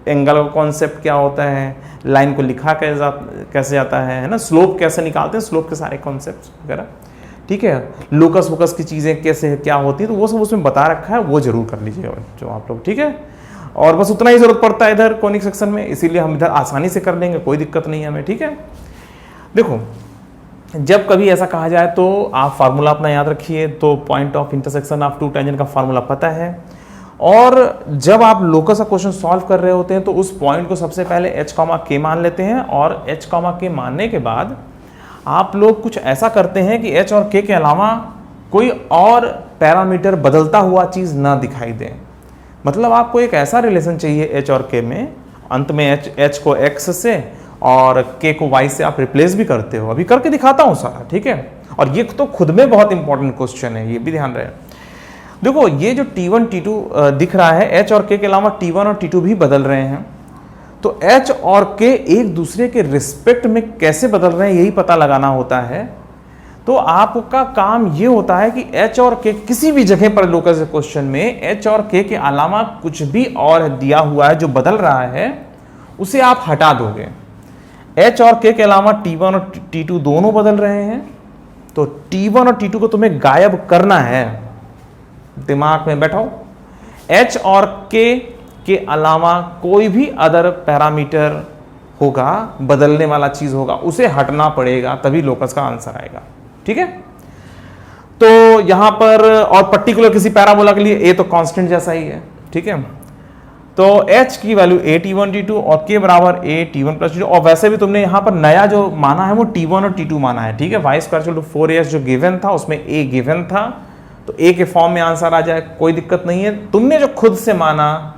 एंगल का कॉन्सेप्ट क्या होता है, लाइन को लिखा कैसे जाता है ना, स्लोप कैसे निकालते हैं, स्लोप के सारे कॉन्सेप्ट वगैरह, ठीक है। लोकस वोकस की चीज़ें कैसे क्या होती है, तो वो सब उसमें बता रखा है, वो जरूर कर लीजिएगा जो आप लोग, ठीक है। और बस उतना ही जरूरत पड़ता है इधर कॉनिक सेक्शन में, इसीलिए हम इधर आसानी से कर लेंगे, कोई दिक्कत नहीं है हमें, ठीक है। देखो जब कभी ऐसा कहा जाए तो आप फार्मूला अपना याद रखिए। तो point of intersection of two tangent का फार्मूला पता है। और जब आप लोकस का क्वेश्चन सॉल्व कर रहे होते हैं तो उस पॉइंट को सबसे पहले h, k मान लेते हैं, और h, k मानने के बाद आप लोग कुछ ऐसा करते हैं कि h और k के अलावा कोई और पैरामीटर बदलता हुआ चीज़ ना दिखाई दे। मतलब आपको एक ऐसा रिलेशन चाहिए h और k में, अंत में h को x से और k को y से आप रिप्लेस भी करते हो, अभी करके दिखाता हूँ सारा, ठीक है। और ये तो खुद में बहुत इंपॉर्टेंट क्वेश्चन है, ये भी ध्यान रहे। देखो ये जो T1 T2 दिख रहा है, h और k के अलावा T1 और T2 भी बदल रहे हैं। तो h और k एक दूसरे के रिस्पेक्ट में कैसे बदल रहे हैं यही पता लगाना होता है। तो आपका काम ये होता है कि h और k किसी भी जगह पर लोकस क्वेश्चन में h और k के अलावा कुछ भी और दिया हुआ है जो बदल रहा है उसे आप हटा दोगे। h और k के अलावा T1 और T2 दोनों बदल रहे हैं, तो T1 और T2 को तुम्हें गायब करना है, दिमाग में बैठाओ। h और k के अलावा कोई भी अदर पैरामीटर होगा, बदलने वाला चीज होगा, उसे हटना पड़ेगा, तभी लोकस का आंसर आएगा, ठीक है। तो यहां पर और पर्टिकुलर किसी पैराबोला के लिए a तो कांस्टेंट जैसा ही है, ठीक है। तो h की वैल्यू a_t1 t2 और k बराबर a_t1 + t2। और वैसे भी तुमने यहां पर नया जो माना है वो t1 और t2 माना है, ठीक है। y² = 4as जो गिवन था उसमें a गिवन था, तो ए के फॉर्म में आंसर आ जाए, कोई दिक्कत नहीं है। तुमने जो खुद से माना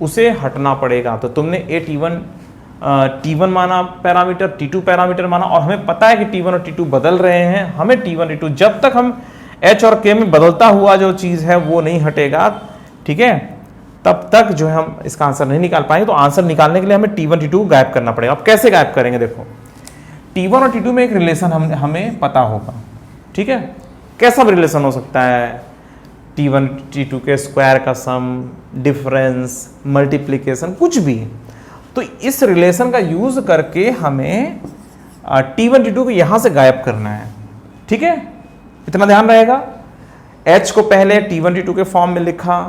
उसे हटना पड़ेगा। तो तुमने ए T1 माना पैरामीटर, T2 पैरामीटर माना, और हमें पता है कि T1 और T2 बदल रहे हैं। हमें T1 T2 जब तक हम H और K में बदलता हुआ जो चीज़ है वो नहीं हटेगा, ठीक है, तब तक जो है हम इसका आंसर नहीं निकाल पाएंगे। तो आंसर निकालने के लिए हमें T1 T2 को गायब करना पड़ेगा। अब कैसे गायब करेंगे? देखो, T1 और T2 में एक रिलेशन हमें पता होगा, ठीक है। कैसा रिलेशन हो सकता है? T1 T2 के स्क्वायर का सम, डिफरेंस, मल्टीप्लीकेशन, कुछ भी। तो इस रिलेशन का यूज करके हमें T1 T2 को यहां से गायब करना है, ठीक है। इतना ध्यान रहेगा। H को पहले T1 T2 के फॉर्म में लिखा,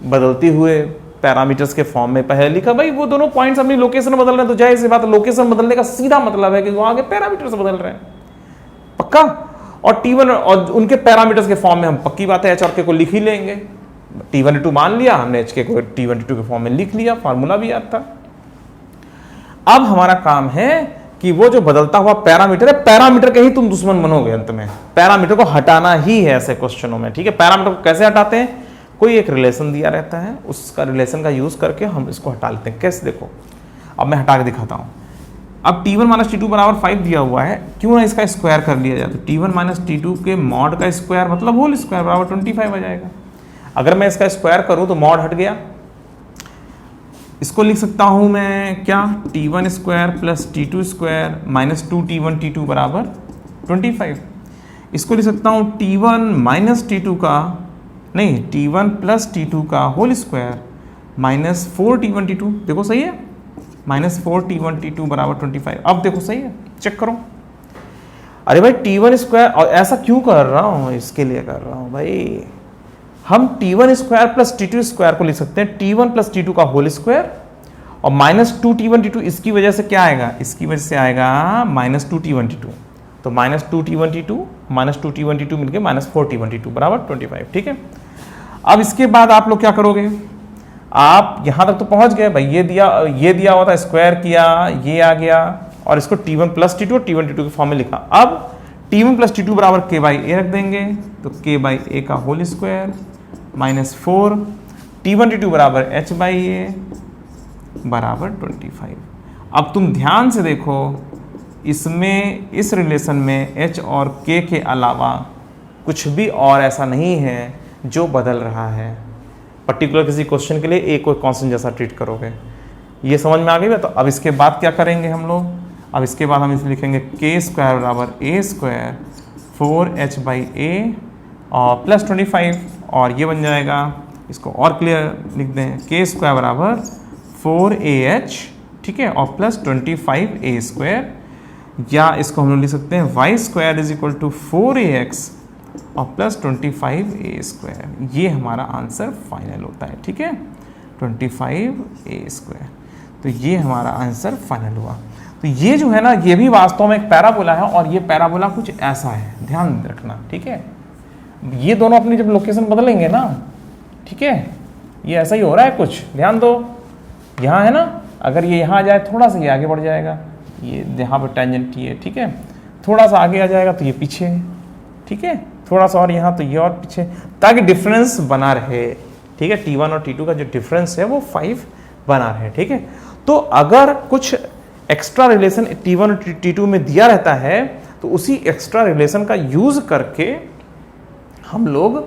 बदलते हुए पैरामीटर्स के फॉर्म में पहले लिखा। भाई वो दोनों पॉइंट्स अपनी लोकेशन बदल रहे हैं, तो जाहिर सी बात है लोकेशन बदलने का सीधा मतलब है कि वो आगे पैरामीटर्स बदल रहे हैं, पक्का। और T1 और उनके पैरामीटर्स के फॉर्म में हम पक्की बात है H और K को लिख ही लेंगे। T1 T2 मान लिया हमने, H K को T1 T2 के फॉर्म में लिख लिया, फार्मूला भी याद था। अब हमारा काम है कि वो जो बदलता हुआ पैरामीटर है, पैरामीटर के ही तुम दुश्मन बनोगे अंत में। पैरामीटर को हटाना ही है ऐसे क्वेश्चनों में, ठीक है। पैरामीटर को कैसे हटाते हैं? कोई एक रिलेशन दिया रहता है, उसका रिलेशन का यूज करके हम इसको हटा लेते हैं। कैसे? देखो, अब मैं हटा के दिखाता हूं। अब T1 माइनस T2 बराबर 5 दिया हुआ है, क्यों ना इसका स्क्वायर कर लिया जाए। तो T1 माइनस T2 के मॉड का स्क्वायर मतलब होल स्क्वायर बराबर 25 आ जाएगा। अगर मैं इसका स्क्वायर करूं तो मॉड हट गया। इसको लिख सकता हूं मैं क्या? T1 square plus T2 square minus 2T1 T2 बराबर 25। इसको लिख सकता हूं T1 माइनस T2 का, नहीं, T1 प्लस T2 का whole square minus 4T1 T2। देखो सही है, माइनस 4T1 T2 बराबर 25। अब देखो सही है, चेक करो। अरे भाई T1 स्क्वायर, और ऐसा क्यों कर रहा हूं? इसके लिए कर रहा हूं भाई, हम T1 square plus T2 square को लिख सकते हैं T1 प्लस T2 का होल स्क्वायर, और माइनस 2T1 T2 इसकी वजह से क्या आएगा? इसकी वजह से आएगा माइनस 2T1 T2। तो minus 2T1 T2 minus 2T1 T2 मिलकर माइनस 4T1 T2 बराबर 25, ठीक है। अब इसके बाद आप लोग क्या करोगे? आप यहां तक तो पहुंच गए भाई, ये दिया हुआ था, स्क्वायर किया, ये आ गया, और इसको T1 प्लस T2 और T1 T2 के फॉर्म में लिखा। अब T1 प्लस T2 बराबर K बाई ए रख देंगे, तो K बाई ए का whole square minus 4 T1 T2 बराबर H बाई ए बराबर 25। अब तुम ध्यान से देखो, इसमें, इस रिलेशन में H और K के अलावा कुछ भी और ऐसा नहीं है जो बदल रहा है। पर्टिकुलर किसी क्वेश्चन के लिए एक कोई कांस्टेंट जैसा ट्रीट करोगे। ये समझ में आ गई? तो अब इसके बाद क्या करेंगे हम लोग? अब इसके बाद हम इसे लिखेंगे K स्क्वायर बराबर ए स्क्वायर 4H बाई ए और प्लस 25, और ये बन जाएगा, इसको और क्लियर लिख दें, K स्क्वायर बराबर 4AH, ठीक है, और प्लस 25A स्क्वायर, या इसको हम लोग लिख सकते हैं y square is equal to 4AX और प्लस 25A स्क्वायर। ये हमारा आंसर फाइनल होता है, ठीक है, 25A स्क्वायर। तो ये हमारा आंसर फाइनल हुआ। तो ये जो है ना, ये भी वास्तव में एक पैराबोला है, और ये पैराबोला कुछ ऐसा है, ध्यान रखना, ठीक है। ये दोनों अपनी जब लोकेशन बदलेंगे ना, ठीक है, ये ऐसा ही हो रहा है कुछ, ध्यान दो। यहाँ है ना, अगर ये यहाँ आ जाए थोड़ा सा, ये आगे बढ़ जाएगा, ये यहाँ पर टेंजेंट ये, ठीक है, थोड़ा सा आगे आ जाएगा तो ये पीछे है, ठीक है, थोड़ा सा और यहाँ तो ये और पीछे, ताकि डिफरेंस बना रहे, ठीक है। T1 और T2 का जो डिफरेंस है वो 5 बना रहे, ठीक है। तो अगर कुछ एक्स्ट्रा रिलेशन T1 और T2 में दिया रहता है, तो उसी एक्स्ट्रा रिलेशन का यूज करके हम लोग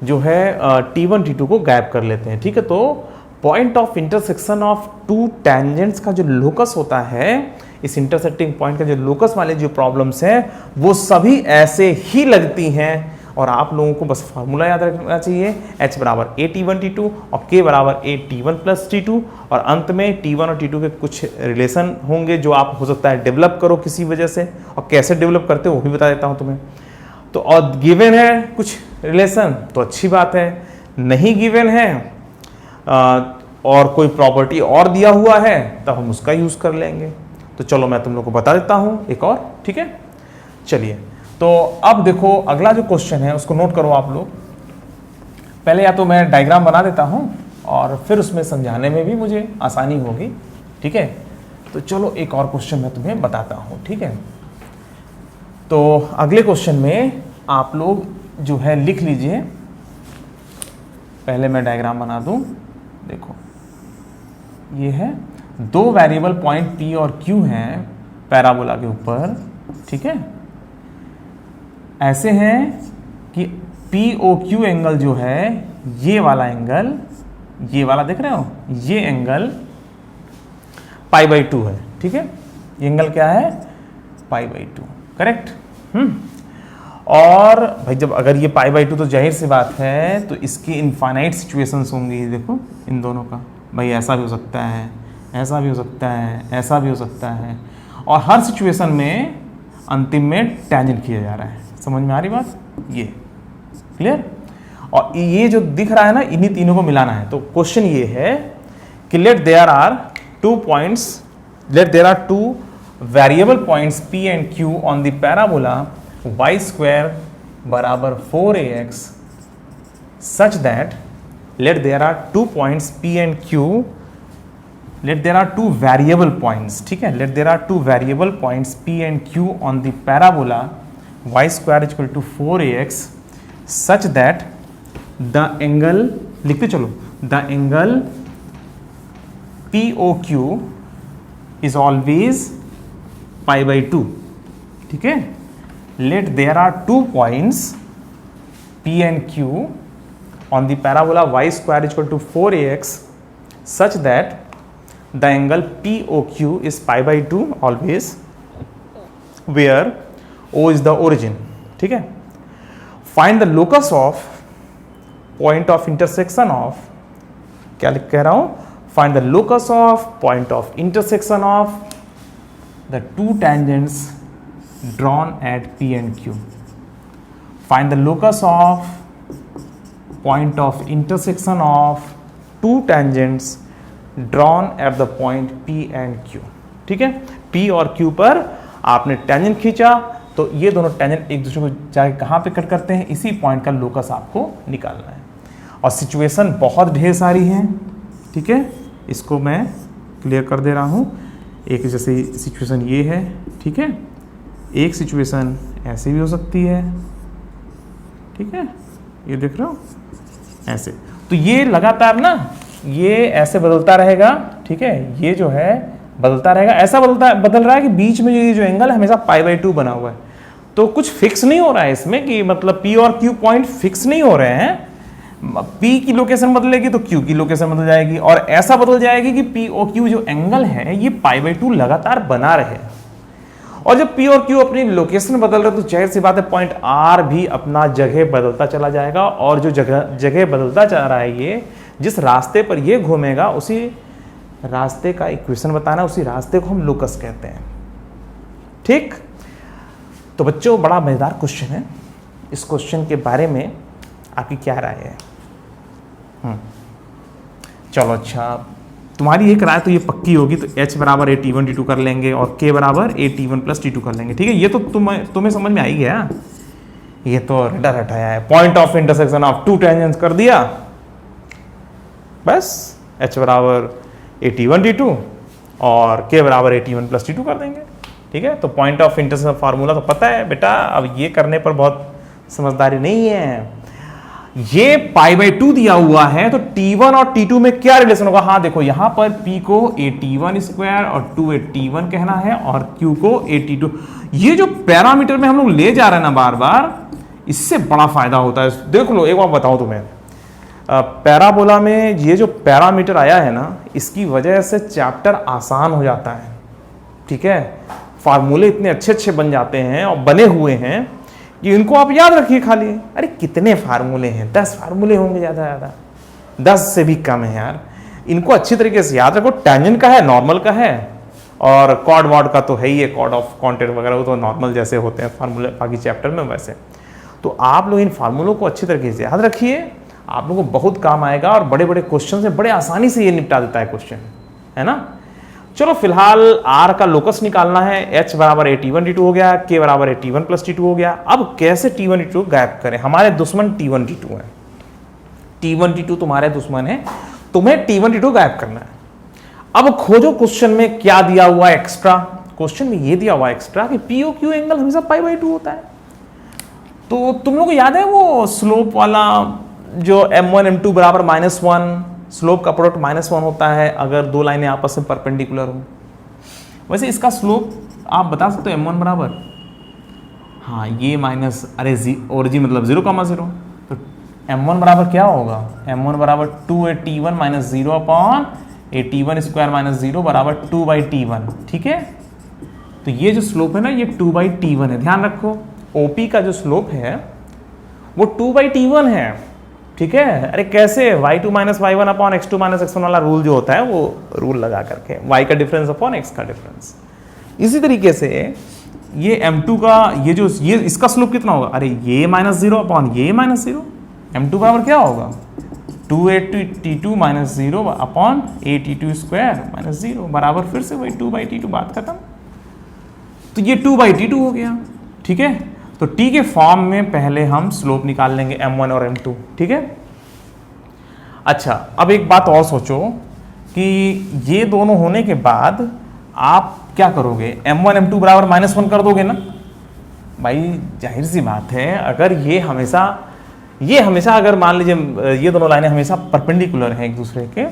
जो है T1 T2 को गायब कर लेते हैं, ठीक है। तो point of intersection of to tangents का जो लोकस होता है, इस इंटरसेक्टिंग पॉइंट का जो लोकस वाले जो प्रॉब्लम्स हैं, वो सभी ऐसे ही लगती हैं। और आप लोगों को बस फार्मूला याद रखना चाहिए, H बराबर ए T1 T2 और K बराबर ए T1 प्लस T2, और अंत में T1 और T2 के कुछ रिलेशन होंगे जो आप हो सकता है डेवलप करो किसी वजह से, और कैसे डेवलप करते हो वो भी बता देता हूँ तुम्हें। तो और गिवन है कुछ रिलेशन तो अच्छी बात है, नहीं गिवन है और कोई प्रॉपर्टी और दिया हुआ है तब हम उसका यूज कर लेंगे। तो चलो मैं तुम लोग को बता देता हूं एक और, ठीक है। चलिए, तो अब देखो अगला जो क्वेश्चन है उसको नोट करो आप लोग। पहले या तो मैं डायग्राम बना देता हूं और फिर उसमें समझाने में भी मुझे आसानी होगी, ठीक है। तो चलो एक और क्वेश्चन मैं तुम्हें बताता हूं, ठीक है। तो अगले क्वेश्चन में आप लोग जो है लिख लीजिए पहले मैं डायग्राम बना दूं, देखो ये है दो वेरिएबल पॉइंट P और Q हैं पैराबोला के ऊपर, ठीक है। ऐसे हैं कि POQ एंगल जो है, ये वाला एंगल, ये वाला देख रहे हो, ये एंगल π/2 है, ठीक है। ये एंगल क्या है, π/2, करेक्ट। और भाई जब अगर ये π/2 तो जाहिर सी बात है तो इसकी इनफाइनाइट सिचुएशंस होंगी। देखो इन दोनों का, भाई ऐसा भी हो सकता है, ऐसा भी हो सकता है, ऐसा भी हो सकता है, और हर सिचुएशन में अंतिम में टेंजेंट किया जा रहा है। समझ में आ रही बात, ये क्लियर। और ये जो दिख रहा है ना, इन्हीं तीनों को मिलाना है। तो क्वेश्चन ये है कि let there are two variable points P and Q on the parabola y² बराबर 4ax such that let there are 2 points P and Q, let there are 2 variable points, ठीक है, let there are 2 variable points P and Q on the parabola y² is equal to 4ax such that the angle, लिखते चलो, the angle POQ is always π/2, ठीक है। let there are 2 points P and Q on the parabola y² is equal to 4ax such that the angle POQ is π/2 always, where O is the origin, ठीक है। find the locus of point of intersection of, क्या कह रहा हूं, find the locus of point of intersection of the two tangents drawn at P and Q. Find the locus of point of intersection of two tangents drawn at the point P and Q, ठीक है। P और Q पर आपने tangent खींचा तो ये दोनों tangent एक दूसरे को जाके कहाँ पे कट करते हैं, इसी पॉइंट का लोकस आपको निकालना है। और सिचुएशन बहुत ढेर सारी हैं, ठीक है, इसको मैं क्लियर कर दे रहा हूँ। एक जैसे सिचुएशन ये है, ठीक है, एक सिचुएशन ऐसे भी हो सकती है, ठीक है, ये देख रहे हो ऐसे। तो ये लगातार ना, ये ऐसे बदलता रहेगा, ठीक है, ये जो है बदलता रहेगा, ऐसा बदल रहा है कि बीच में ये जो एंगल है हमेशा π/2 बना हुआ है। तो कुछ फिक्स नहीं हो रहा है इसमें कि मतलब P और Q पॉइंट फिक्स नहीं हो रहे हैं। P की लोकेशन बदलेगी तो Q की लोकेशन बदल जाएगी, और ऐसा बदल जाएगी कि P और Q जो एंगल है ये π/2 लगातार बना रहे। और जब P और Q अपनी लोकेशन बदल रहे तो जाहिर सी बात है पॉइंट R भी अपना जगह बदलता चला जाएगा, और जो जगह बदलता जा रहा है, ये जिस रास्ते पर ये घूमेगा उसी रास्ते का इक्वेशन बताना, उसी रास्ते को हम लोकस कहते हैं, ठीक। तो बच्चों बड़ा मजेदार क्वेश्चन है, इस क्वेश्चन के बारे में आपकी क्या राय है? चलो अच्छा, तुम्हारी एक राय तो ये पक्की होगी, तो h बराबर a_t1 t2 कर लेंगे और k बराबर a_t1 + t2 कर लेंगे, ठीक है। ये तो तुम्हें समझ में आ ही गया, ये तो रटा रटाया है। Point of intersection of to tangents कर दिया, बस h बराबर a_t1 t2 और k बराबर a_t1 + t2 कर देंगे, ठीक है। तो पॉइंट ऑफ इंटरसेक्शन फार्मूला तो पता है बेटा, अब ये करने पर बहुत समझदारी नहीं है। ये π/2 दिया हुआ है तो t1 और t2 में क्या रिलेशन होगा? हाँ देखो, यहां पर p को a_t1² और 2a_t1 कहना है और q को a_t2। ये जो पैरामीटर में हम लोग ले जा रहे हैं ना बार बार, इससे बड़ा फायदा होता है। देख लो, एक बार बताऊं तुम्हें, पैराबोला में ये जो पैरामीटर आया है ना, इसकी वजह से चैप्टर आसान हो जाता है, ठीक है। फार्मूले इतने अच्छे अच्छे बन जाते हैं और बने हुए हैं कि इनको आप याद रखिए खाली। अरे कितने फार्मूले हैं, 10 फार्मूले होंगे ज़्यादा, 10 से भी कम है यार। इनको अच्छी तरीके से याद रखो। टेंजेंट का है, नॉर्मल का है, और कॉर्ड वॉर्ड का तो है ही है, कॉर्ड ऑफ कॉन्टेंट वगैरह, वो तो नॉर्मल जैसे होते हैं फार्मूले बाकी चैप्टर में वैसे। तो आप लोग इन फार्मूलों को अच्छी तरीके से याद रखिए, आप लोगों को बहुत काम आएगा, और बड़े बड़े क्वेश्चन से बड़े आसानी से ये निपटा देता है क्वेश्चन, है ना। चलो फिलहाल R का लोकस निकालना है। h बराबर a_t1 t2 हो गया, k बराबर a_t1 + t2 हो गया। अब कैसे t1 t2 गायब करें? हमारे दुश्मन t1 t2 है, t1 t2 तुम्हारे दुश्मन है, तुम्हें t1 t2 गायब करना है। अब खोजो क्वेश्चन में क्या दिया हुआ एक्स्ट्रा। क्वेश्चन में ये दिया हुआ एक्स्ट्रा कि p और q एंगल हमेशा π/2 होता है। तो तुम लोग को याद है वो स्लोप वाला जो m1 m2 बराबर -1, स्लोप का प्रोडक्ट -1 होता है अगर दो लाइनें आपस में परपेंडिकुलर हो। वैसे इसका स्लोप आप बता सकते हो m1 बराबर, हाँ ये माइनस और जी मतलब 0,0, तो m1 बराबर क्या होगा, m1 बराबर 2/t1 माइनस 0/t1² माइनस 0 बराबर 2/t1। ठीक है, तो ये जो स्लोप है ना ये 2/t1 है। ध्यान रखो OP का जो स्लोप है वो 2/t1 है। ठीक है, अरे कैसे, y2 minus y1 upon x2 minus x1 वाला रूल जो होता है वो रूल लगा करके y का डिफरेंस अपॉन x का डिफरेंस। इसी तरीके से ये m2 का ये इसका स्लोप कितना होगा, अरे ये -0 अपॉन ये -0, m2 बराबर क्या होगा 2/t2 minus 0 upon at2² minus 0 बराबर फिर से वही 2/t2, बात खत्म। तो ये 2/t2 हो गया। ठीक है, तो t के फॉर्म में पहले हम स्लोप निकाल लेंगे m1 और m2। ठीक है, अच्छा अब एक बात और सोचो कि ये दोनों होने के बाद आप क्या करोगे, m1 m2 बराबर -1 कर दोगे ना भाई। जाहिर सी बात है अगर ये हमेशा अगर मान लीजिए ये दोनों लाइनें हमेशा परपेंडिकुलर हैं एक दूसरे के,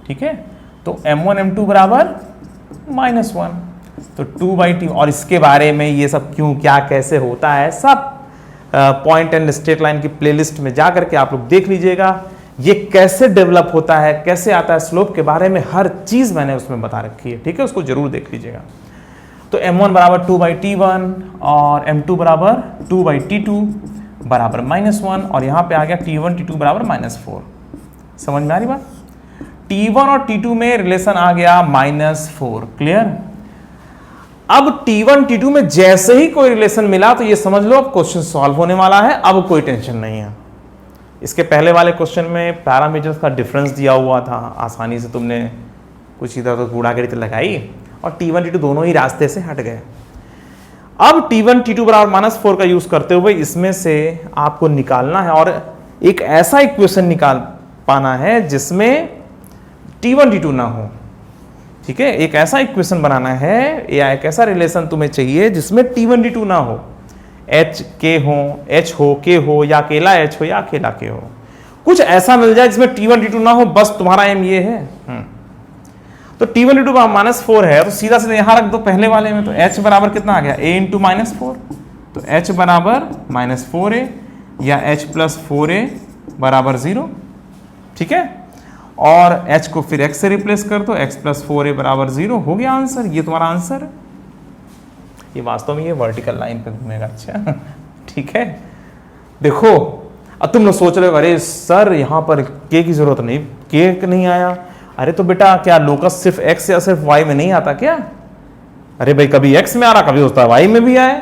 ठीक है, तो m1 m2 बराबर -1, तो 2/t। और इसके बारे में ये सब क्यों क्या कैसे होता है सब पॉइंट एंड स्ट्रेट लाइन की प्लेलिस्ट में जा करके आप लोग देख लीजिएगा। ये कैसे डेवलप होता है, कैसे आता है स्लोप के बारे में हर चीज मैंने उसमें बता रखी है। ठीक है, उसको जरूर देख लीजिएगा। तो m1 बराबर 2/t1 और m2 बराबर 2/t2 बराबर -1 और यहां पे आ गया t1 t2 बराबर -4। समझ में आ रही बात, t1 और t2 में रिलेशन आ गया -4। क्लियर। अब t1 t2 में जैसे ही कोई रिलेशन मिला तो ये समझ लो अब क्वेश्चन सॉल्व होने वाला है, अब कोई टेंशन नहीं है। इसके पहले वाले क्वेश्चन में पैरामीटर्स का डिफरेंस दिया हुआ था, आसानी से तुमने कुछ इधर तो कूड़ागर्दी लगाई और t1 t2 दोनों ही रास्ते से हट गए। अब t1 t2 बराबर -4 का यूज करते हुए इसमें से आपको निकालना है और एक ऐसा इक्वेशन निकाल पाना है जिसमें t1 t2 ना हो। ठीक है, एक ऐसा इक्वेशन बनाना है या एक ऐसा रिलेशन तुम्हें चाहिए जिसमें t1 t2 ना हो, h हो k हो या अकेला h हो या अकेला k हो, कुछ ऐसा मिल जाए जिसमें t1 t2 ना हो। बस तुम्हारा एम ये है। तो t1 t2 -4 है तो सीधा सीधा यहां रख दो पहले वाले में, तो h बराबर कितना आ गया a इंटू -4, तो h बराबर -4a या h + 4a बराबर 0। ठीक है, और h को फिर x से रिप्लेस कर दो, x + 4a बराबर 0 हो गया आंसर। ये तुम्हारा आंसर है। ये वास्तव में ये वर्टिकल लाइन पे घूमेगा। अच्छा ठीक है, देखो अब तुम लोग सोच रहे हो अरे सर यहाँ पर k की जरूरत नहीं, k नहीं आया। अरे तो बेटा क्या लोकस सिर्फ x या सिर्फ y में नहीं आता क्या? अरे भाई कभी x में आ रहा, कभी होता है y में भी आए।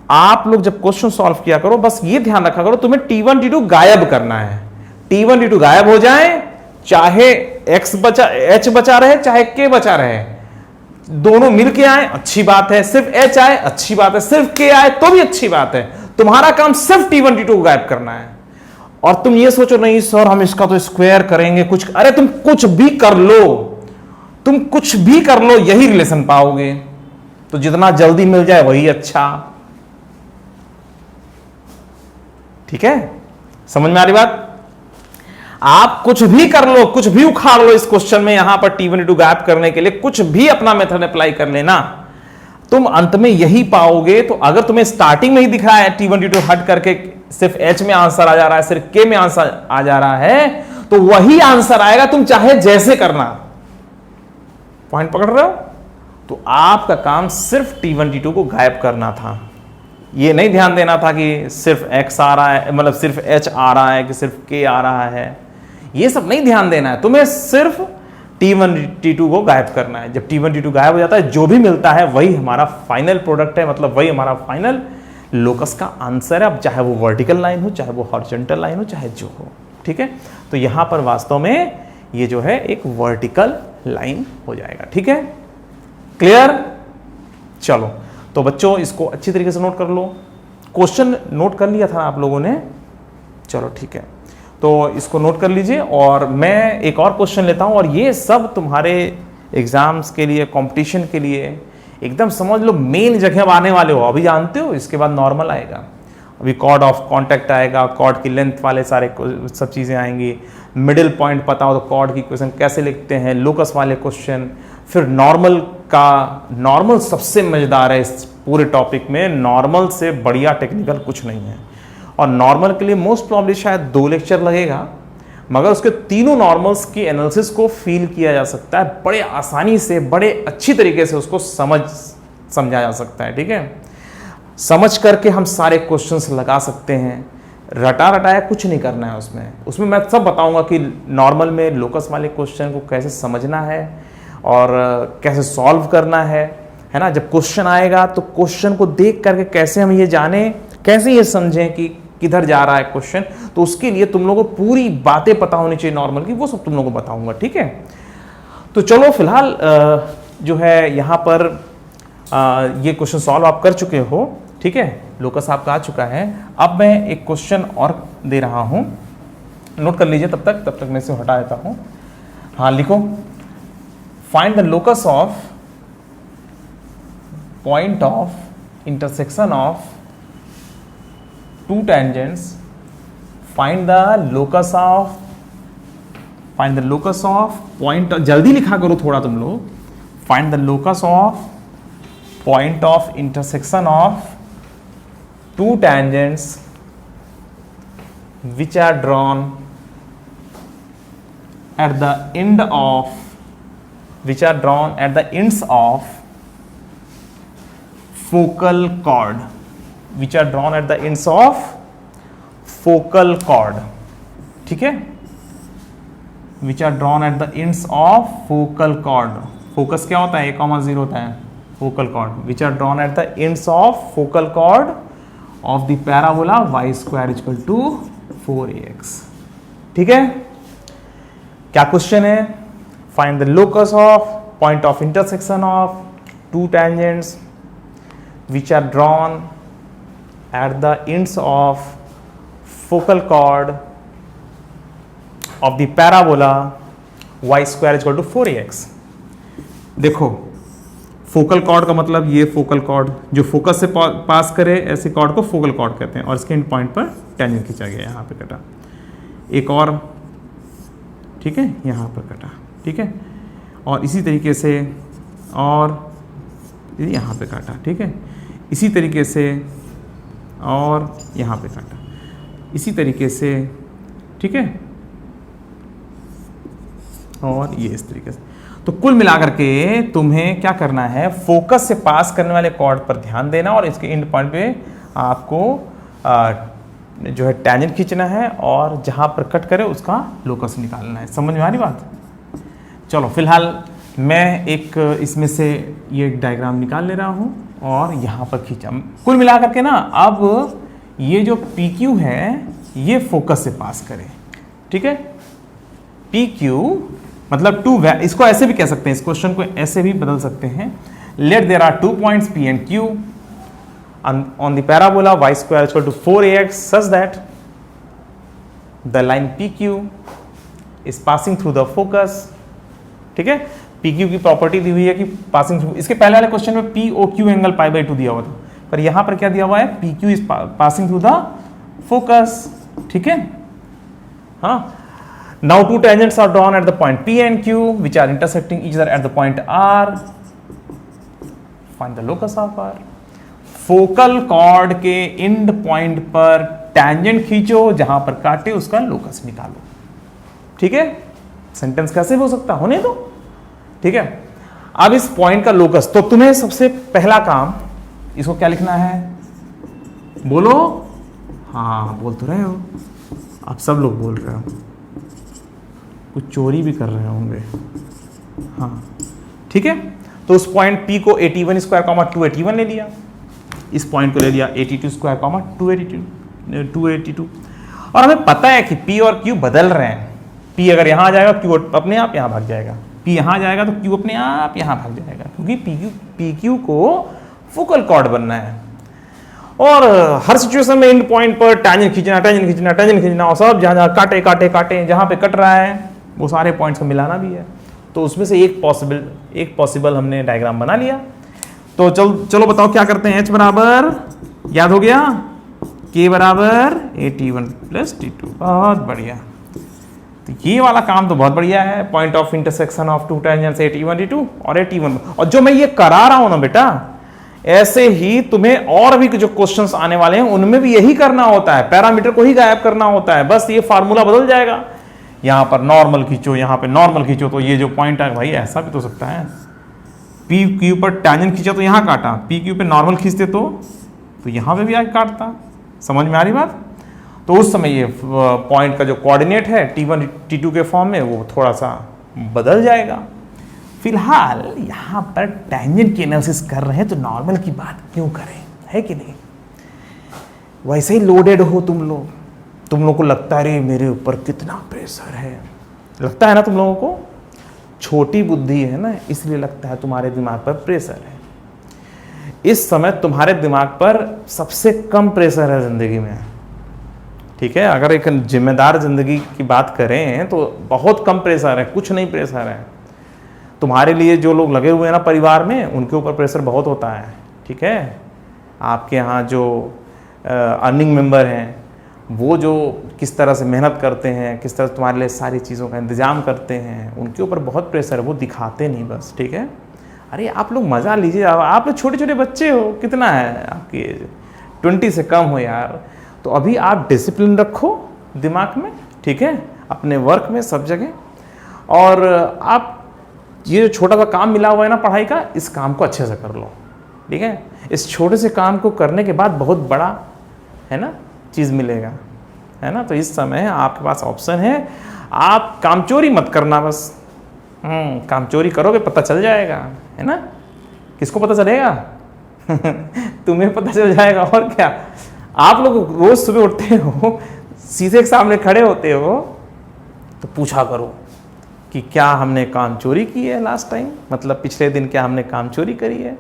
आप लोग जब क्वेश्चन सॉल्व किया करो बस ये ध्यान रखा करो तुम्हें t1 t2 गायब करना है। t1 t2 गायब हो जाए, चाहे h बचा रहे चाहे k बचा रहे, दोनों मिलके आए अच्छी बात है, सिर्फ h आए अच्छी बात है, सिर्फ k आए तो भी अच्छी बात है। तुम्हारा काम सिर्फ t1 t2 को गायब करना है। और तुम ये सोचो नहीं सर हम इसका तो स्क्वायर करेंगे कुछ, अरे तुम कुछ भी कर लो, तुम कुछ भी कर लो यही रिलेशन पाओगे। तो जितना जल्दी मिल जाए वही अच्छा। ठीक है, समझ में आ रही बात? आप कुछ भी कर लो, कुछ भी उखाड़ लो इस क्वेश्चन में, यहां पर t1 t2 गायब करने के लिए कुछ भी अपना मेथड अप्लाई कर लेना, तुम अंत में यही पाओगे। तो अगर तुम्हें स्टार्टिंग में ही दिख रहा है t1 t2 हट करके सिर्फ h में आंसर आ जा रहा है, सिर्फ k में आंसर आ जा रहा है, तो वही आंसर आएगा, तुम चाहे जैसे करना। पॉइंट पकड़ रहे हो? तो आपका काम सिर्फ t1 t2 को गायब करना था। ये नहीं ध्यान देना था कि सिर्फ x आ रहा है, मतलब सिर्फ h आ रहा है कि सिर्फ k आ रहा है, ये सब नहीं ध्यान देना है। तुम्हें सिर्फ t1 t2 को गायब करना है। जब t1 t2 गायब हो जाता है जो भी मिलता है वही हमारा फाइनल प्रोडक्ट है, मतलब वही हमारा फाइनल लोकस का आंसर है। अब चाहे वो वर्टिकल लाइन हो, चाहे वो हॉरिजॉन्टल लाइन हो, चाहे जो हो। ठीक है, तो यहां पर वास्तव में ये जो है एक वर्टिकल लाइन हो जाएगा। ठीक है, क्लियर? चलो तो बच्चों इसको अच्छी तरीके से नोट कर लो। क्वेश्चन नोट कर लिया था आप लोगों ने? चलो ठीक है, तो इसको नोट कर लीजिए और मैं एक और क्वेश्चन लेता हूं। और ये सब तुम्हारे एग्जाम्स के लिए, कंपटीशन के लिए एकदम समझ लो मेन जगह आने वाले हो। अभी जानते हो, इसके बाद नॉर्मल आएगा अभी कॉर्ड ऑफ कांटेक्ट आएगा, कॉर्ड की लेंथ वाले सारे सब चीज़ें आएंगी, मिडिल पॉइंट पता हो तो कॉर्ड की क्वेश्चन कैसे लिखते हैं, लोकस वाले क्वेश्चन, फिर नॉर्मल का, नॉर्मल सबसे मज़ेदार है इस पूरे टॉपिक में, नॉर्मल से बढ़िया टेक्निकल कुछ नहीं है। और नॉर्मल के लिए मोस्ट प्रॉब्ली शायद 2 लेक्चर लगेगा, मगर उसके तीनों नॉर्मल्स की एनालिसिस को फील किया जा सकता है बड़े आसानी से, बड़े अच्छी तरीके से उसको समझा जा सकता है। ठीक है, समझ करके हम सारे क्वेश्चंस लगा सकते हैं, रटा रटाया कुछ नहीं करना है उसमें मैं सब बताऊंगा कि नॉर्मल में लोकस वाले क्वेश्चन को कैसे समझना है और कैसे सॉल्व करना है ना। जब क्वेश्चन आएगा तो क्वेश्चन को देख करके कैसे हम ये जाने, कैसे ये समझें कि किधर जा रहा है क्वेश्चन, तो उसके लिए तुम लोगों को पूरी बातें पता होनी चाहिए नॉर्मल की, वो सब तुम लोगों को बताऊंगा। ठीक है, तो चलो फिलहाल जो है यहाँ पर ये क्वेश्चन सॉल्व आप कर चुके हो। ठीक है, लोकस आपका आ चुका है। अब मैं एक क्वेश्चन और दे रहा हूँ, नोट कर लीजिए तब तक मैं इसे हटा देता हूँ। हाँ लिखो, find the locus of point of intersection of 2 tangents, find the locus of point, जल्दी लिखा करो थोड़ा तुम लोग, find the locus of point of intersection of 2 tangents which are drawn at the ends of focal chord, which are drawn at the ends of focal chord. ठीक है, which are drawn at the ends of focal chord. Focus क्या होता है, 1,0 होता है, focal chord, which are drawn at the ends of focal chord of the parabola y square is equal to 4ax. ठीक है, क्या क्वेश्चन है, find the locus of point of intersection of 2 tangents which are drawn at the ends of focal chord of the parabola y square is equal to 4ax. देखो, focal cord का मतलब ये focal cord जो focus से पास करे, ऐसे cord को focal cord कहते हैं, और इसके एंड पॉइंट पर टेंजेंट खींचा गया, यहाँ पे कटा, एक और, ठीक है, यहाँ पर कटा, ठीक है, और इसी तरीके से और यहाँ पे काटा, ठीक है, इसी तरीके से और यहाँ पे काटा, इसी तरीके से, ठीक है, और ये इस तरीके से। तो कुल मिलाकर के तुम्हें क्या करना है, फोकस से पास करने वाले कॉर्ड पर ध्यान देना और इसके एंड पॉइंट पे आपको जो है टेंजेंट खींचना है और जहाँ पर कट करे उसका लोकस निकालना है। समझ में आ रही बात? चलो फिलहाल मैं एक इसमें से ये डायग्राम निकाल ले रहा हूँ और यहाँ पर खींचा। कुल मिलाकर के ना अब ये जो PQ है ये फोकस से पास करे, ठीक है। PQ मतलब 2, इसको ऐसे भी कह सकते हैं, इस क्वेश्चन को ऐसे भी बदल सकते हैं। Let there are 2 points P and Q on the parabola y square is equal to 4ax such that the line PQ is passing through the focus, ठीक है। PQ की प्रॉपर्टी दी हुई है कि पासिंग थ्रू, इसके पहले वाले क्वेश्चन में POQ एंगल π/2 दिया हुआ था, पर यहां पर क्या दिया हुआ है, PQ is passing through the focus, ठीक है। हाँ, now 2 tangents are drawn at the point P and Q which are intersecting each other at the point R. Find the locus of R. Focal cord के and point पर tangent खींचो, जहां पर काटे उसका लोकस निकालो, ठीक है। सेंटेंस कैसे हो सकता, होने दो, ठीक है। अब इस पॉइंट का लोकस, तो तुम्हें सबसे पहला काम इसको क्या लिखना है, बोलो, हाँ बोल तो रहे हो आप, सब लोग बोल रहे हो, कुछ चोरी भी कर रहे होंगे, हाँ ठीक है। तो उस पॉइंट P को 81 स्क्वायर 281 ले लिया, इस पॉइंट को ले लिया 82 स्क्वायर 282, और हमें पता है कि P और Q बदल रहे हैं। P अगर यहाँ आ जाएगा Q अपने आप यहाँ भाग जाएगा, P यहाँ जाएगा तो Q अपने आप यहाँ भाग जाएगा, क्योंकि PQ को फोकल कॉर्ड बनना है। और हर सिचुएशन में एंड पॉइंट पर टेंजेंट खींचना और सब जहाँ काटे जहाँ पे कट रहा है वो सारे पॉइंट्स को मिलाना भी है। तो उसमें से एक पॉसिबल हमने डायग्राम बना लिया। तो चलो बताओ क्या करते हैं। H बराबर याद हो गया K बराबर AT1 प्लस T2। बहुत बढ़िया। तो ये वाला काम तो बहुत बढ़िया है, point of intersection of to tangents AT1 T2 और AT1। और जो मैं ये करा रहा हूं ना बेटा, ऐसे ही तुम्हें और भी जो क्वेश्चंस आने वाले हैं उनमें भी यही करना होता है, पैरामीटर को ही गायब करना होता है, बस ये फार्मूला बदल जाएगा। यहां पर नॉर्मल खींचो, यहां पर नॉर्मल खींचो, तो ये जो पॉइंट है भाई ऐसा भी तो सकता है। पी क्यू पर टैंजेंट खींचा तो यहां काटा, पी क्यू पे नॉर्मल खींचते तो यहां पे भी आगे काटता। समझ में आ रही बात? तो उस समय ये पॉइंट का जो कोऑर्डिनेट है T1 T2 के फॉर्म में वो थोड़ा सा बदल जाएगा। फिलहाल यहां पर टैंजेंट की एनालिसिस कर रहे हैं तो नॉर्मल की बात क्यों करें, है कि नहीं? वैसे ही लोडेड हो तुम लोग को लगता है रे मेरे ऊपर कितना प्रेशर है, लगता है ना तुम लोगों को? छोटी बुद्धि है ना, इसलिए लगता है तुम्हारे दिमाग पर प्रेशर है। इस समय तुम्हारे दिमाग पर सबसे कम प्रेशर है जिंदगी में, ठीक है? अगर एक जिम्मेदार जिंदगी की बात करें तो बहुत कम प्रेशर है, कुछ नहीं प्रेशर है। तुम्हारे लिए जो लोग लगे हुए हैं ना परिवार में, उनके ऊपर प्रेशर बहुत होता है, ठीक है? आपके यहाँ जो अर्निंग मेंबर हैं, वो जो किस तरह से मेहनत करते हैं, किस तरह तुम्हारे लिए सारी चीज़ों का इंतजाम करते हैं, उनके ऊपर बहुत प्रेशर है, वो दिखाते नहीं बस, ठीक है? अरे आप लोग मज़ा लीजिए, आप लोग छोटे छोटे बच्चे हो, कितना है आपकी एज? 20 से कम हो यार। तो अभी आप डिसिप्लिन रखो दिमाग में, ठीक है, अपने वर्क में सब जगह। और आप ये जो छोटा सा काम मिला हुआ है ना पढ़ाई का, इस काम को अच्छे से कर लो, ठीक है? इस छोटे से काम को करने के बाद बहुत बड़ा है ना चीज़ मिलेगा, है ना? तो इस समय आपके पास ऑप्शन है, आप कामचोरी मत करना बस। कामचोरी करोगे पता चल जाएगा, है ना? किसको पता चलेगा? तुम्हें पता चल जाएगा, और क्या। आप लोग रोज सुबह उठते हो, शीशे के सामने खड़े होते हो, तो पूछा करो कि क्या हमने काम चोरी की है लास्ट टाइम, मतलब पिछले दिन क्या हमने काम चोरी करी है,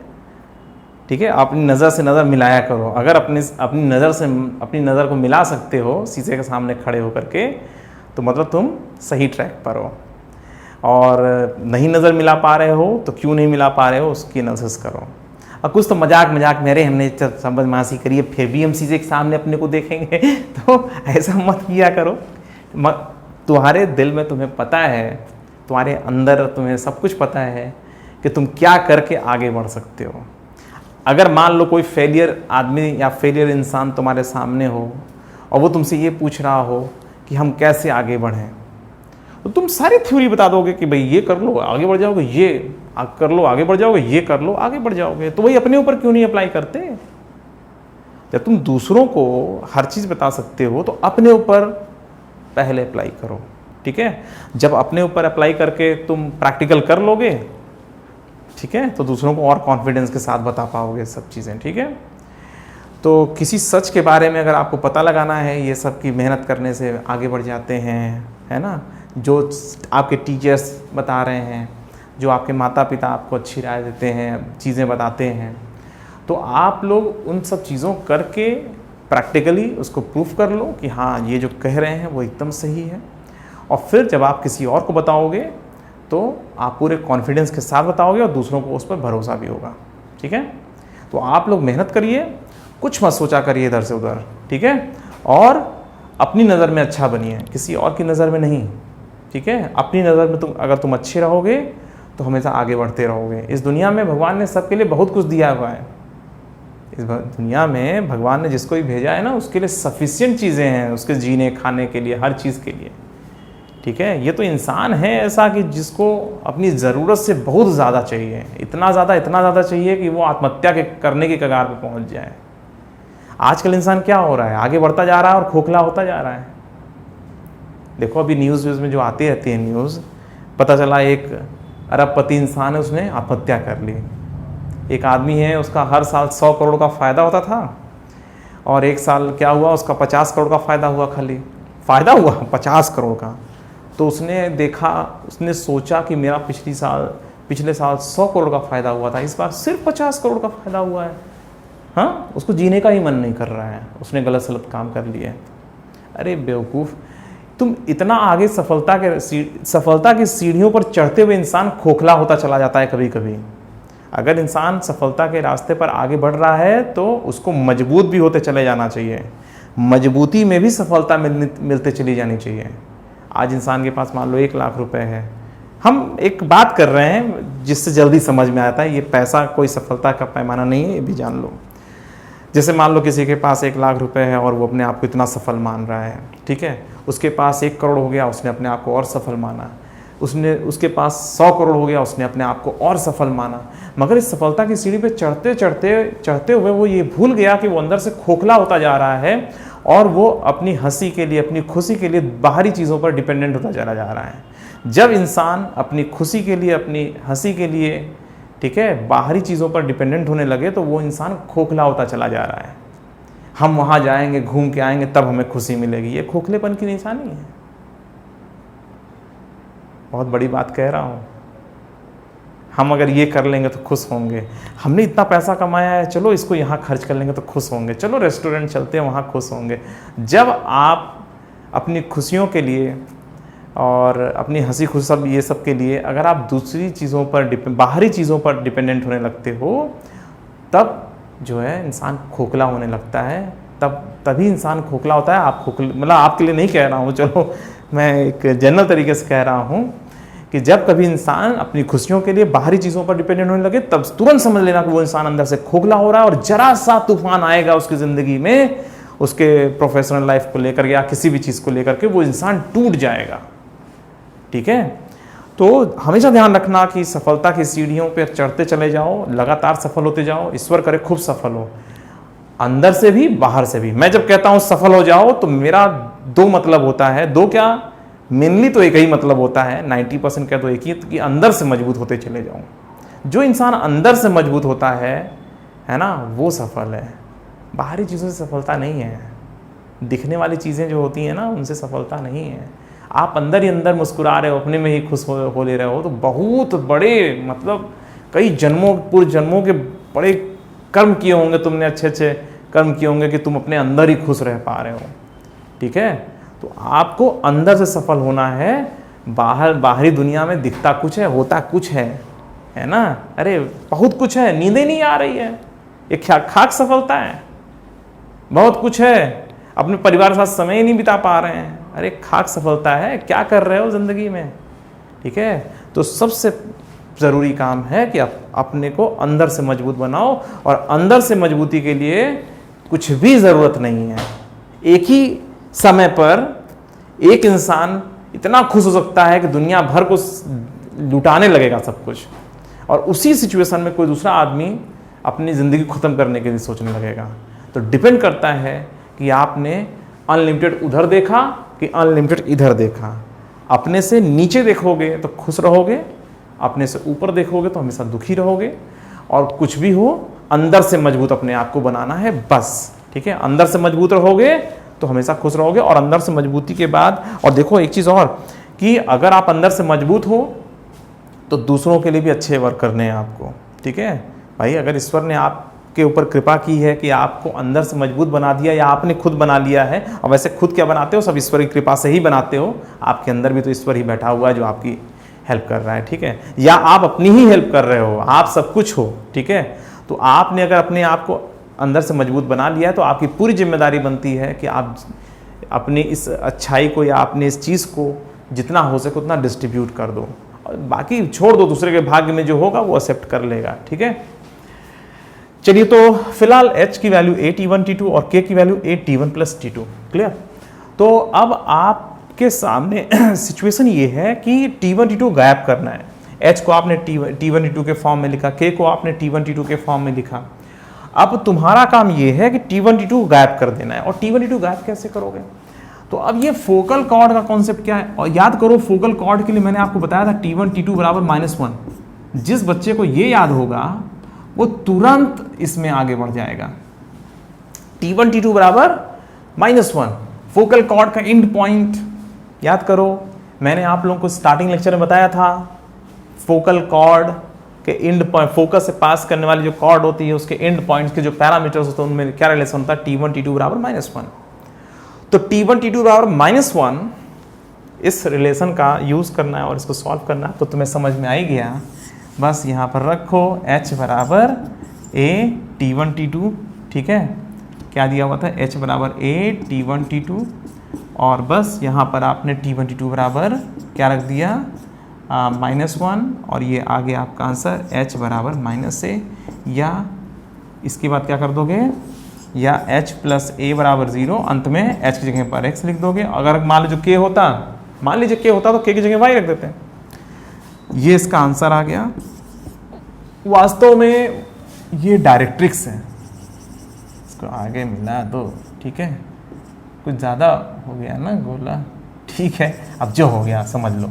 ठीक है? अपनी नज़र से नज़र मिलाया करो। अगर अपनी नज़र को मिला सकते हो शीशे के सामने खड़े होकर के, तो मतलब तुम सही ट्रैक पर हो। और नहीं नज़र मिला पा रहे हो तो क्यों नहीं मिला पा रहे हो, उसकी एनालिसिस करो। और कुछ तो मजाक मेरे हमने समझमासी करी है, फिर भी हम शीशे के सामने अपने को देखेंगे, तो ऐसा मत किया करो। तुम्हारे दिल में तुम्हें पता है, तुम्हारे अंदर तुम्हें सब कुछ पता है कि तुम क्या करके आगे बढ़ सकते हो। अगर मान लो कोई फेलियर आदमी या फेलियर इंसान तुम्हारे सामने हो और वो तुमसे ये पूछ रहा हो कि हम कैसे आगे बढ़ें, तो तुम सारी थ्योरी बता दोगे कि भाई ये कर लो आगे बढ़ जाओगे, ये कर लो आगे बढ़ जाओगे, ये कर लो आगे बढ़ जाओगे। तो वही अपने ऊपर क्यों नहीं अप्लाई करते? जब तुम दूसरों को हर चीज़ बता सकते हो तो अपने ऊपर पहले अप्लाई करो, ठीक है? जब अपने ऊपर अप्लाई करके तुम प्रैक्टिकल कर लोगे, ठीक है, तो दूसरों को और कॉन्फिडेंस के साथ बता पाओगे सब चीज़ें, ठीक है? तो किसी सच के बारे में अगर आपको पता लगाना है, ये सब की मेहनत करने से आगे बढ़ जाते हैं, है ना? जो आपके टीचर्स बता रहे हैं, जो आपके माता पिता आपको अच्छी राय देते हैं, चीज़ें बताते हैं, तो आप लोग उन सब चीज़ों करके प्रैक्टिकली उसको प्रूफ कर लो कि हाँ ये जो कह रहे हैं वो एकदम सही है। और फिर जब आप किसी और को बताओगे तो आप पूरे कॉन्फिडेंस के साथ बताओगे और दूसरों को उस पर भरोसा भी होगा, ठीक है? तो आप लोग मेहनत करिए, कुछ मत सोचा करिए इधर से उधर, ठीक है? और अपनी नज़र में अच्छा बनिए, किसी और की नज़र में नहीं, ठीक है? अपनी नज़र में अगर तुम अच्छे रहोगे तो हमेशा आगे बढ़ते रहोगे। इस दुनिया में भगवान ने सबके लिए बहुत कुछ दिया हुआ है। इस दुनिया में भगवान ने जिसको भी भेजा है ना, उसके लिए सफिशिएंट चीज़ें हैं, उसके जीने खाने के लिए, हर चीज़ के लिए, ठीक है? ये तो इंसान है ऐसा कि जिसको अपनी ज़रूरत से बहुत ज़्यादा चाहिए, इतना ज़्यादा चाहिए कि वो आत्महत्या करने की कगार पर पहुँच जाए। आजकल इंसान क्या हो रहा है, आगे बढ़ता जा रहा है और खोखला होता जा रहा है। देखो अभी न्यूज़ में जो आती रहती है न्यूज़, पता चला एक अरबपति इंसान है, उसने आत्महत्या कर ली। एक आदमी है, उसका हर साल 100 करोड़ का फ़ायदा होता था, और एक साल क्या हुआ, उसका 50 करोड़ का फ़ायदा हुआ, खाली फ़ायदा हुआ 50 करोड़ का। तो उसने देखा, उसने सोचा कि मेरा पिछले साल 100 करोड़ का फ़ायदा हुआ था, इस बार सिर्फ 50 करोड़ का फ़ायदा हुआ है। हाँ, उसको जीने का ही मन नहीं कर रहा है, उसने गलत सलत काम कर लिए। अरे बेवकूफ़, तुम इतना आगे सफलता की सीढ़ियों पर चढ़ते हुए इंसान खोखला होता चला जाता है कभी कभी। अगर इंसान सफलता के रास्ते पर आगे बढ़ रहा है तो उसको मजबूत भी होते चले जाना चाहिए। मजबूती में भी सफलता मिलते चली जानी चाहिए। आज इंसान के पास मान लो 1 लाख रुपए है, हम एक बात कर रहे हैं जिससे जल्दी समझ में आता है, ये पैसा कोई सफलता का पैमाना नहीं है, ये भी जान लो। जैसे मान लो किसी के पास 1 लाख रुपए है और वो अपने आप को इतना सफल मान रहा है, ठीक है। उसके पास 1 करोड़ हो गया, उसने अपने आप को और सफल माना। उसके पास 100 करोड़ हो गया, उसने अपने आप को और सफल माना। मगर इस सफलता की सीढ़ी पे चढ़ते हुए वो ये भूल गया कि वो अंदर से खोखला होता जा रहा है और वो अपनी हंसी के लिए, अपनी खुशी के लिए बाहरी चीज़ों पर डिपेंडेंट होता चला जा रहा है। जब इंसान अपनी खुशी के लिए, अपनी हंसी के लिए, ठीक है, बाहरी चीज़ों पर डिपेंडेंट होने लगे तो वो इंसान खोखला होता चला जा रहा है। हम वहाँ जाएंगे, घूम के आएंगे, तब हमें खुशी मिलेगी, ये खोखलेपन की निशानी है। बहुत बड़ी बात कह रहा हूँ। हम अगर ये कर लेंगे तो खुश होंगे, हमने इतना पैसा कमाया है, चलो इसको यहाँ खर्च कर लेंगे तो खुश होंगे, चलो रेस्टोरेंट चलते हैं वहाँ खुश होंगे। जब आप अपनी खुशियों के लिए और अपनी हंसी खुशी सब ये सब के लिए अगर आप दूसरी चीज़ों पर बाहरी चीज़ों पर डिपेंडेंट होने लगते हो, तब जो है इंसान खोखला होने लगता है। तभी इंसान खोखला होता है। आप खोखले, मतलब आपके लिए नहीं कह रहा हूँ, चलो मैं एक जनरल तरीके से कह रहा हूँ कि जब कभी इंसान अपनी खुशियों के लिए बाहरी चीज़ों पर डिपेंडेंट होने लगे, तब तुरंत समझ लेना कि वो इंसान अंदर से खोखला हो रहा है और जरा सा तूफान आएगा उसकी ज़िंदगी में, उसके प्रोफेशनल लाइफ को लेकर या किसी भी चीज़ को लेकर के, वो इंसान टूट जाएगा। ठीक है, तो हमेशा ध्यान रखना कि सफलता की सीढ़ियों पर चढ़ते चले जाओ, लगातार सफल होते जाओ। ईश्वर करे खूब सफल हो, अंदर से भी बाहर से भी। मैं जब कहता हूँ सफल हो जाओ तो मेरा 2 मतलब होता है, 2 क्या, मेनली तो एक ही मतलब होता है, 90% कह दो एक ही, कि अंदर से मजबूत होते चले जाओ। जो इंसान अंदर से मजबूत होता है ना, वो सफल है। बाहरी चीज़ों से सफलता नहीं है, दिखने वाली चीज़ें जो होती हैं ना, उनसे सफलता नहीं है। आप अंदर ही अंदर मुस्कुरा रहे हो, अपने में ही खुश हो ले रहे हो, तो बहुत बड़े, मतलब कई पूर्व जन्मों के बड़े कर्म किए होंगे तुमने, अच्छे अच्छे कर्म किए होंगे कि तुम अपने अंदर ही खुश रह पा रहे हो। ठीक है, तो आपको अंदर से सफल होना है। बाहरी दुनिया में दिखता कुछ है, होता कुछ है ना। अरे बहुत कुछ है, नींदें नहीं आ रही है, ये खाक सफलता है। बहुत कुछ है, अपने परिवार के साथ समय ही नहीं बिता पा रहे हैं, अरे खाक सफलता है। क्या कर रहे हो जिंदगी में? ठीक है, तो सबसे ज़रूरी काम है कि आप अपने को अंदर से मजबूत बनाओ, और अंदर से मजबूती के लिए कुछ भी ज़रूरत नहीं है। एक ही समय पर एक इंसान इतना खुश हो सकता है कि दुनिया भर को लुटाने लगेगा सब कुछ, और उसी सिचुएशन में कोई दूसरा आदमी अपनी ज़िंदगी ख़त्म करने के लिए सोचने लगेगा। तो डिपेंड करता है कि आपने अनलिमिटेड उधर देखा कि अनलिमिटेड इधर देखा। अपने से नीचे देखोगे तो खुश रहोगे, अपने से ऊपर देखोगे तो हमेशा दुखी रहोगे। और कुछ भी हो, अंदर से मजबूत अपने आप को बनाना है बस। ठीक है, अंदर से मजबूत रहोगे तो हमेशा खुश रहोगे। और अंदर से मजबूती के बाद, और देखो एक चीज़ और, कि अगर आप अंदर से मजबूत हो तो दूसरों के लिए भी अच्छे वर्क करने हैं आपको। ठीक है भाई, अगर ईश्वर ने आपके ऊपर कृपा की है कि आपको अंदर से मजबूत बना दिया, या आपने खुद बना लिया है, और वैसे खुद क्या बनाते हो, सब ईश्वर की कृपा से ही बनाते हो। आपके अंदर भी तो ईश्वर ही बैठा हुआ है जो आपकी हेल्प कर रहा है। ठीक है, या आप अपनी ही हेल्प कर रहे हो, आप सब कुछ हो। ठीक है, तो आपने अगर अपने आप को अंदर से मजबूत बना लिया है तो आपकी पूरी जिम्मेदारी बनती है कि आप अपनी इस अच्छाई को, या अपने इस चीज़ को जितना हो सके उतना डिस्ट्रीब्यूट कर दो, और बाकी छोड़ दो, दूसरे के भाग्य में जो होगा वो एक्सेप्ट कर लेगा। ठीक है, चलिए, तो फिलहाल h की वैल्यू 8t1 t2 और k की value 8t1 plus t2। Clear? तो अब आपके सामने सिचुएशन ये है कि t1 t2 गायब करना है। h को आपने t1 t2 के फॉर्म में लिखा, k को आपने t1 t2 के फॉर्म में लिखा। अब तुम्हारा काम ये है कि t1 t2 गायब कर देना है। और t1 t2 गायब कैसे करोगे? तो अब ये फोकल कॉर्ड का कॉन्सेप्ट क्या है, और याद करो फोकल कॉर्ड के लिए मैंने आपको बताया था t1 t2 बराबर -1। जिस बच्चे को ये याद होगा वो तुरंत इसमें आगे बढ़ जाएगा। t1 t2 बराबर -1, फोकल कॉर्ड का एंड पॉइंट याद करो। मैंने आप लोगों को स्टार्टिंग लेक्चर में बताया था, फोकल कॉर्ड के एंड पॉइंट, फोकस से पास करने वाली जो कॉर्ड होती है उसके एंड पॉइंट्स के जो पैरामीटर्स होते हैं उनमें क्या रिलेशन होता है, t1 t2 बराबर -1। तो t1 t2 बराबर -1, इस रिलेशन का यूज करना है और इसको सॉल्व करना है, तो तुम्हें समझ में आ ही गया। बस यहाँ पर रखो h बराबर a t1 t2, ठीक है, क्या दिया हुआ था, h बराबर a t1 t2, और बस यहाँ पर आपने t1 t2 बराबर क्या रख दिया, -1, और ये आ गया आपका आंसर h बराबर -a, या इसके बाद क्या कर दोगे, या h प्लस a बराबर 0, अंत में h की जगह पर x लिख दोगे। अगर मान लीजिए k होता, तो k की जगह y रख देते हैं। ये इसका आंसर आ गया। वास्तव में ये डायरेक्ट्रिक्स है, इसको आगे मिला दो, ठीक है, कुछ ज़्यादा हो गया ना गोला, ठीक है, अब जो हो गया समझ लो।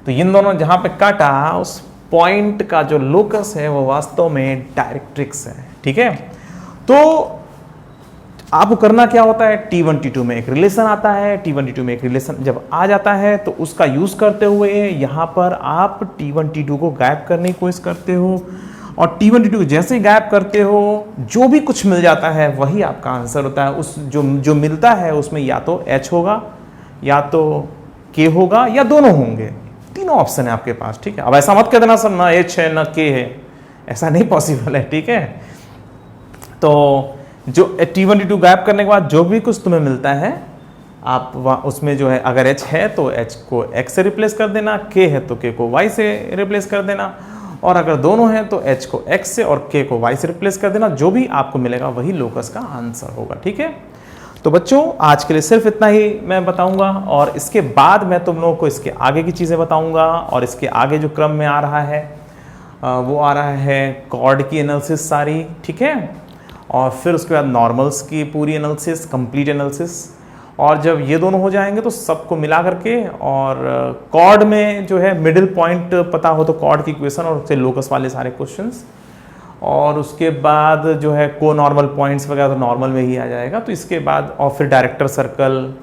तो इन दोनों जहाँ पे काटा उस पॉइंट का जो लोकस है वो वास्तव में डायरेक्ट्रिक्स है, ठीक है। तो आपको करना क्या होता है, T1 T2 में एक रिलेशन आता है, T1 T2 में एक रिलेशन जब आ जाता है तो उसका यूज करते हुए यहाँ पर आप T1 T2 को गायब करने की कोशिश करते हो, और T1 T2 को जैसे ही गायब करते हो जो भी कुछ मिल जाता है वही आपका आंसर होता है। उस जो मिलता है उसमें या तो H होगा, या तो K होगा, या दोनों होंगे, तीनों ऑप्शन है आपके पास, ठीक है। अब ऐसा मत कह देना सर ना H है ना K है, ऐसा नहीं पॉसिबल है, ठीक है। तो जो T1 T2 गायब करने के बाद जो भी कुछ तुम्हें मिलता है आप उसमें जो है, अगर H है तो H को X से रिप्लेस कर देना, K है तो K को Y से रिप्लेस कर देना, और अगर दोनों हैं तो H को X से और K को Y से रिप्लेस कर देना। जो भी आपको मिलेगा वही लोकस का आंसर होगा, ठीक है। तो बच्चों आज के लिए सिर्फ इतना ही मैं बताऊंगा, और इसके बाद मैं तुम लोगों को इसके आगे की चीज़ें बताऊंगा। और इसके आगे जो क्रम में आ रहा है वो आ रहा है कॉर्ड की एनालिसिस सारी, ठीक है, और फिर उसके बाद नॉर्मल्स की पूरी एनालिसिस, कंप्लीट एनालिसिस, और जब ये दोनों हो जाएंगे तो सबको मिला करके, और कॉर्ड में जो है मिडिल पॉइंट पता हो तो कॉर्ड की इक्वेशन और उससे लोकस वाले सारे क्वेश्चंस, और उसके बाद जो है को नॉर्मल पॉइंट्स वगैरह तो नॉर्मल में ही आ जाएगा। तो इसके बाद और फिर डायरेक्टर सर्कल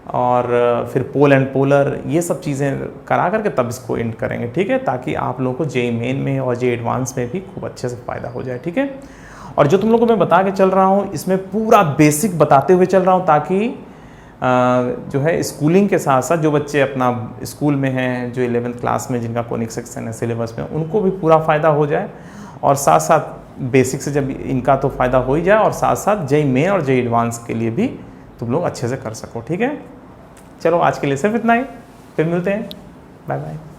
और फिर पोल एंड पोलर, ये सब चीज़ें करा करके तब इसको एंड करेंगे, ठीक है, ताकि आप लोगों को जेईई मेन में और जेईई एडवांस में भी खूब अच्छे से फ़ायदा हो जाए, ठीक है। और जो तुम लोगों को मैं बता के चल रहा हूँ इसमें पूरा बेसिक बताते हुए चल रहा हूँ, ताकि जो है स्कूलिंग के साथ साथ जो बच्चे अपना स्कूल में हैं, जो 11th क्लास में जिनका कोनिक सेक्शन है सिलेबस में, उनको भी पूरा फ़ायदा हो जाए, और साथ साथ बेसिक से जब इनका तो फ़ायदा हो ही जाए, और साथ साथ जेईई मेन और जेईई एडवांस के लिए भी तुम लोग अच्छे से कर सको, ठीक है। चलो आज के लिए सिर्फ इतना ही, फिर मिलते हैं, बाय बाय।